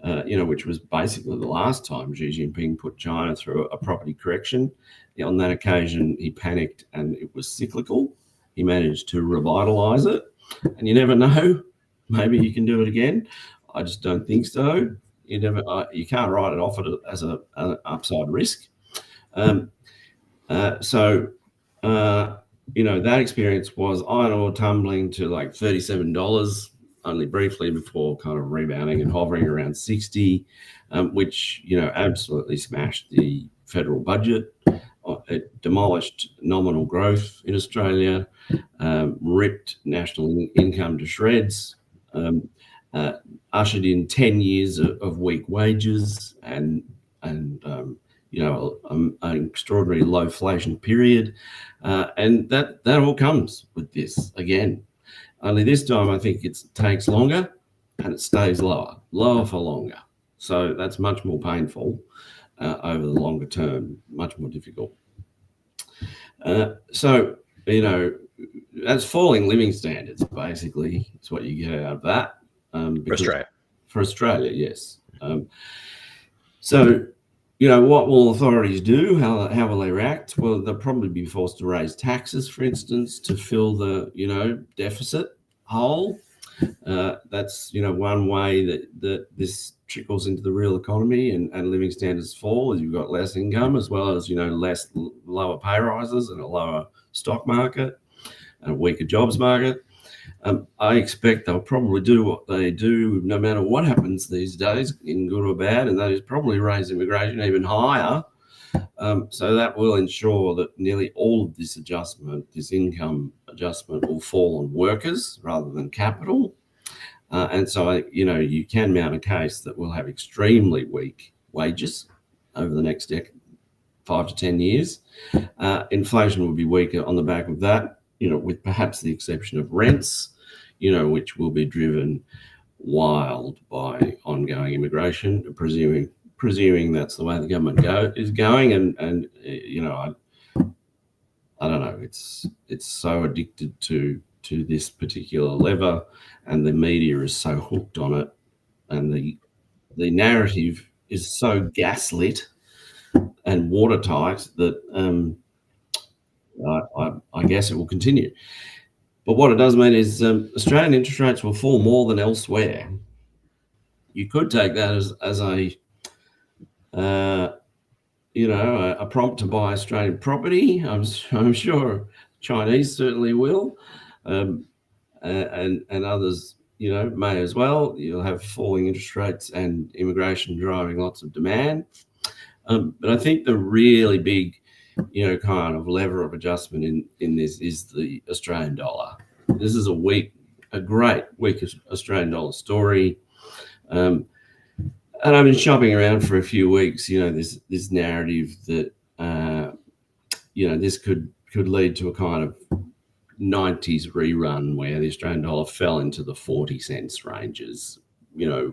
which was basically the last time Xi Jinping put China through a property correction. On that occasion, he panicked and it was cyclical. He managed to revitalize it. And you never know, maybe he can do it again. I just don't think so. You can't write it off as an upside risk. That experience was iron ore tumbling to like $37 only briefly before kind of rebounding and hovering around 60, which absolutely smashed the federal budget. It demolished nominal growth in Australia, ripped national income to shreds, ushered in 10 years of weak wages and an extraordinary low-inflation period, and that all comes with this again. Only this time, I think it takes longer, and it stays lower for longer. So that's much more painful over the longer term, much more difficult. So that's falling living standards. Basically, is what you get out of that. For Australia, yes. So, what will authorities do? How will they react? Well, they'll probably be forced to raise taxes, for instance, to fill the deficit hole. That's one way that this trickles into the real economy and living standards fall, as you've got less income, as well as lower pay rises and a lower stock market and a weaker jobs market. I expect they'll probably do what they do no matter what happens these days, in good or bad, and that is probably raise immigration even higher. So that will ensure that nearly all of this income adjustment, will fall on workers rather than capital. And so, you can mount a case that we'll have extremely weak wages over the next 5 to 10 years. Inflation will be weaker on the back of that, with perhaps the exception of rents, which will be driven wild by ongoing immigration, presuming that's the way the government is going. And I don't know, it's so addicted to this particular lever, and the media is so hooked on it, and the narrative is so gaslit and watertight that I guess it will continue. But what it does mean is Australian interest rates will fall more than elsewhere. You could take that as a prompt to buy Australian property. I'm sure Chinese certainly will, and others may as well. You'll have falling interest rates and immigration driving lots of demand. But I think the really big kind of lever of adjustment in this is the Australian dollar. This is a great weak Australian dollar story. And I've been shopping around for a few weeks, this narrative that, this could lead to a kind of 90s rerun where the Australian dollar fell into the 40 cents ranges,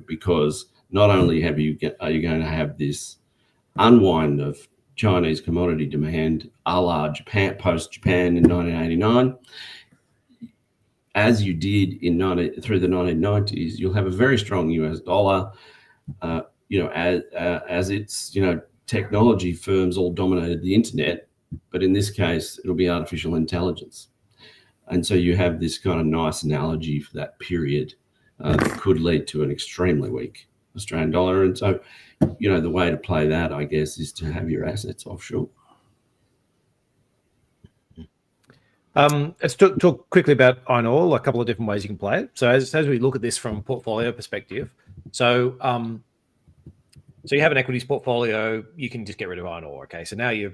because not only are you going to have this unwind of Chinese commodity demand a la Japan, post-Japan in 1989, as you did through the 1990s, you'll have a very strong US dollar, as its, technology firms all dominated the internet, but in this case, it'll be artificial intelligence. And so you have this kind of nice analogy for that period that could lead to an extremely weak Australian dollar. And so, the way to play that, I guess, is to have your assets offshore. Let's talk quickly about iron ore, a couple of different ways you can play it. So as we look at this from a portfolio perspective, so you have an equities portfolio, you can just get rid of iron ore. Okay, so now you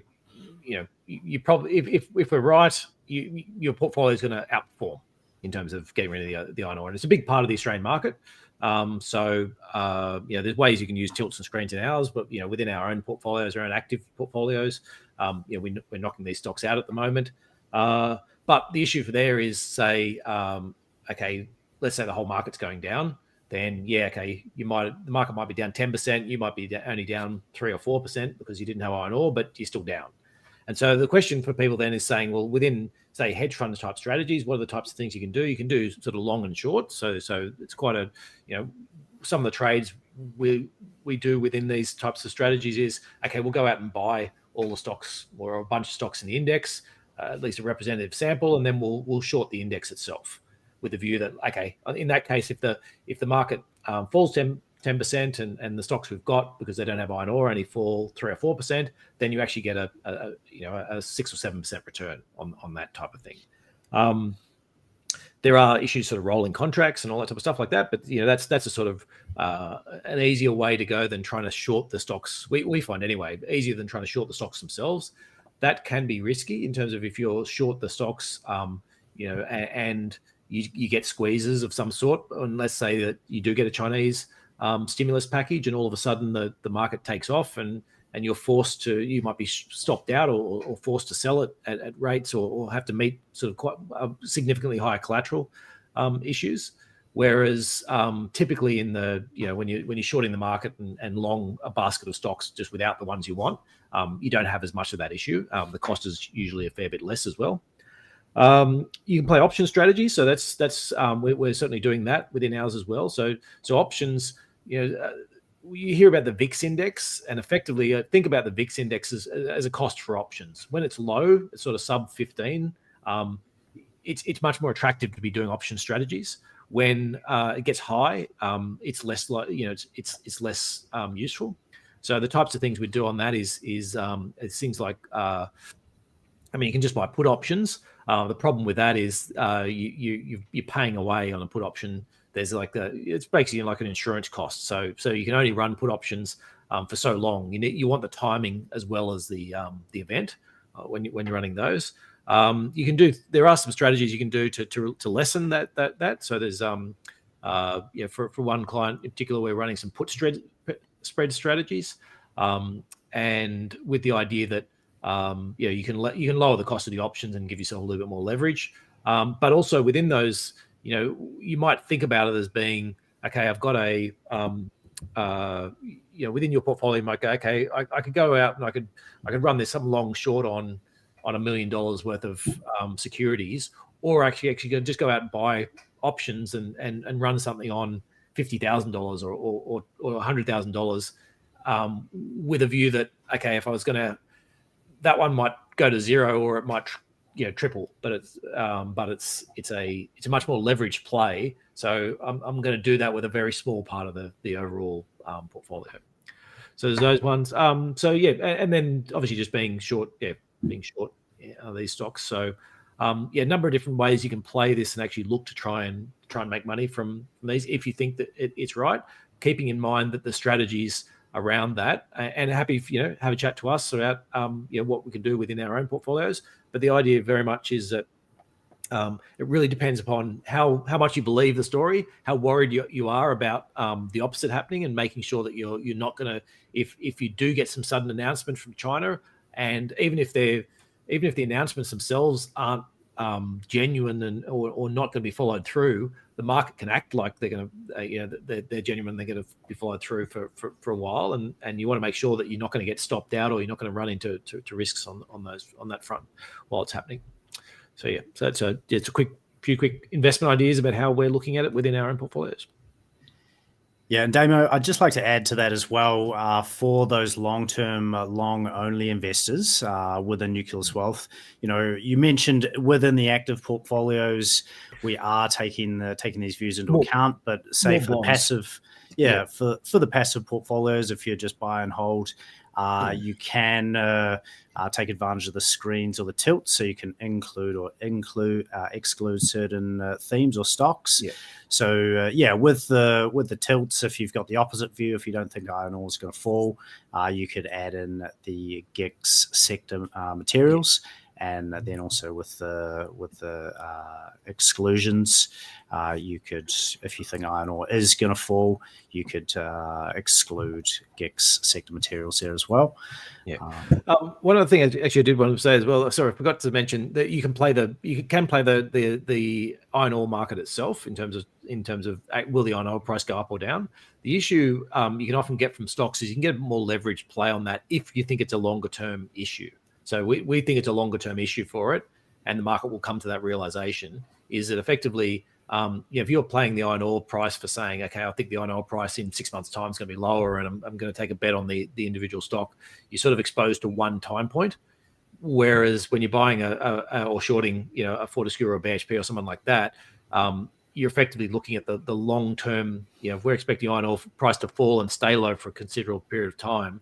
probably, if we're right, your portfolio is going to outperform in terms of getting rid of the iron ore, and it's a big part of the Australian market. There's ways you can use tilts and screens in ours, but within our own portfolios, our own active portfolios, we're knocking these stocks out at the moment. But the issue for there is, say, let's say the whole market's going down, then the market might be down 10%, you might be only down 3 or 4% because you didn't have iron ore, but you're still down. And so the question for people then is saying, well, within, say, hedge fund type strategies, what are the types of things you can do? You can do sort of long and short. So it's quite some of the trades we do within these types of strategies is, we'll go out and buy all the stocks or a bunch of stocks in the index, at least a representative sample, and then we'll short the index itself with the view that, in that case, if the market falls 10% and the stocks we've got, because they don't have iron ore, only fall 3 or 4%, then you actually get a 6 or 7% return on that type of thing. There are issues sort of rolling contracts and all that type of stuff like that, but that's a sort of an easier way to go than trying to short the stocks. We find anyway, easier than trying to short the stocks themselves. That can be risky in terms of if you're short the stocks, and you get squeezes of some sort. And let's say that you do get a Chinese stimulus package, and all of a sudden the market takes off, and you're forced to, you might be stopped out or forced to sell it at rates, or have to meet sort of quite significantly higher collateral issues. Whereas typically in the, when you're shorting the market and long a basket of stocks just without the ones you want, you don't have as much of that issue. The cost is usually a fair bit less as well. You can play option strategies, so we're certainly doing that within ours as well. So options, you hear about the VIX index, and effectively think about the VIX index as a cost for options. When it's low, it's sort of sub 15. It's much more attractive to be doing option strategies. When it gets high, it's less it's less useful. So the types of things we do on that is things like, you can just buy put options. The problem with that is you're paying away on a put option. There's it's basically like an insurance cost. So you can only run put options for so long. You want the timing as well as the event when you're running those. There are some strategies you can do to lessen that. So there's for one client in particular, we're running some put spread strategies, and with the idea that you can lower the cost of the options and give yourself a little bit more leverage. But also within those, you might think about it as being, okay, I've got a within your portfolio, you might go, okay, I could go out and I could run this some long short on $1 million worth of securities, or actually just go out and buy options and run something on $50,000 or $100,000 with a view that, okay, if I was going to, that one might go to zero, or it might triple, but it's a much more leveraged play. So I'm going to do that with a very small part of the overall portfolio. So there's those ones. And then obviously just being short these stocks. So a number of different ways you can play this and actually look to try and make money from these if you think that it's right, keeping in mind that the strategies around that, and happy have a chat to us about what we can do within our own portfolios. But the idea very much is that it really depends upon how much you believe the story, how worried you are about the opposite happening, and making sure that you're not going to, if you do get some sudden announcement from China, and even if the announcements themselves aren't genuine or not going to be followed through, the market can act like they're going to, they're genuine, they're going to be followed through for a while, and you want to make sure that you're not going to get stopped out, or you're not going to run into risks on that front while it's happening. So it's a few quick investment ideas about how we're looking at it within our own portfolios. Yeah, and Damo, I'd just like to add to that as well, for those long-term, long-only investors within Nucleus Wealth. You mentioned within the active portfolios, we are taking these views into account, but say for the passive, for the passive portfolios, if you're just buy and hold, you can take advantage of the screens or the tilts, so you can include or exclude certain themes or stocks. Yeah. So with the tilts, if you've got the opposite view, if you don't think iron ore is going to fall, you could add in the GICS sector materials. And then also with the exclusions, you could, if you think iron ore is going to fall, you could exclude GICS sector materials there as well. Yeah. One other thing I did want to say as well. Sorry, I forgot to mention that you can play the iron ore market itself in terms of will the iron ore price go up or down. The issue you can often get from stocks is you can get more leveraged play on that if you think it's a longer term issue. So we think it's a longer term issue for it, and the market will come to that realization, is that effectively, if you're playing the iron ore price for saying, okay, I think the iron ore price in 6 months' time is going to be lower, and I'm going to take a bet on the individual stock, you're sort of exposed to one time point. Whereas when you're buying or shorting, a Fortescue or a BHP or someone like that, you're effectively looking at the long term. If we're expecting iron ore price to fall and stay low for a considerable period of time,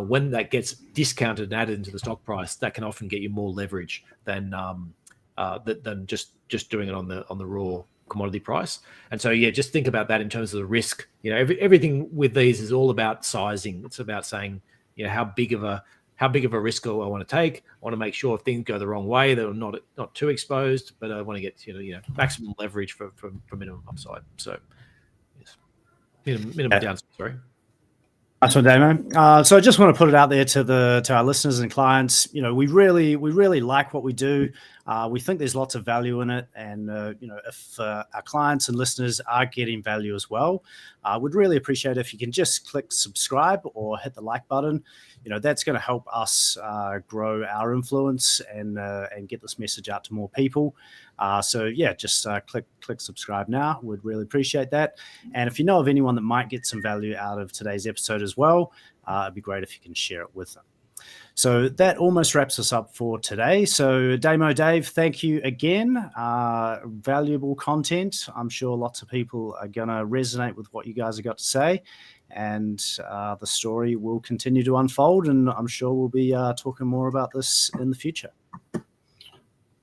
when that gets discounted and added into the stock price, that can often get you more leverage than just doing it on the raw commodity price. And so just think about that in terms of the risk. Everything with these is all about sizing. It's about saying how big of a how big of a risk do I want to take? I want to make sure if things go the wrong way, they're not too exposed, but I want to get maximum leverage for minimum upside. So yes, minimum downside. Sorry. That's one, Damo. So I just want to put it out there to our listeners and clients. We really like what we do. We think there's lots of value in it, and if our clients and listeners are getting value as well, we'd really appreciate if you can just click subscribe or hit the like button. That's going to help us grow our influence and get this message out to more people. So yeah, just click subscribe now. We'd really appreciate that. And if you know of anyone that might get some value out of today's episode as well, it'd be great if you can share it with them. So that almost wraps us up for today. So Dave, thank you again. Valuable content. I'm sure lots of people are going to resonate with what you guys have got to say. And the story will continue to unfold. And I'm sure we'll be talking more about this in the future.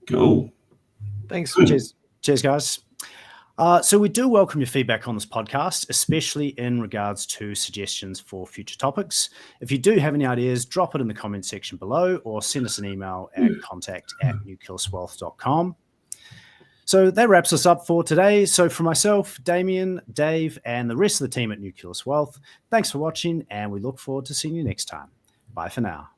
Cool. Thanks. Cheers, guys. So we do welcome your feedback on this podcast, especially in regards to suggestions for future topics. If you do have any ideas, drop it in the comment section below or send us an email at contact@nucleuswealth.com. So that wraps us up for today. So for myself, Damien, Dave, and the rest of the team at Nucleus Wealth, thanks for watching, and we look forward to seeing you next time. Bye for now.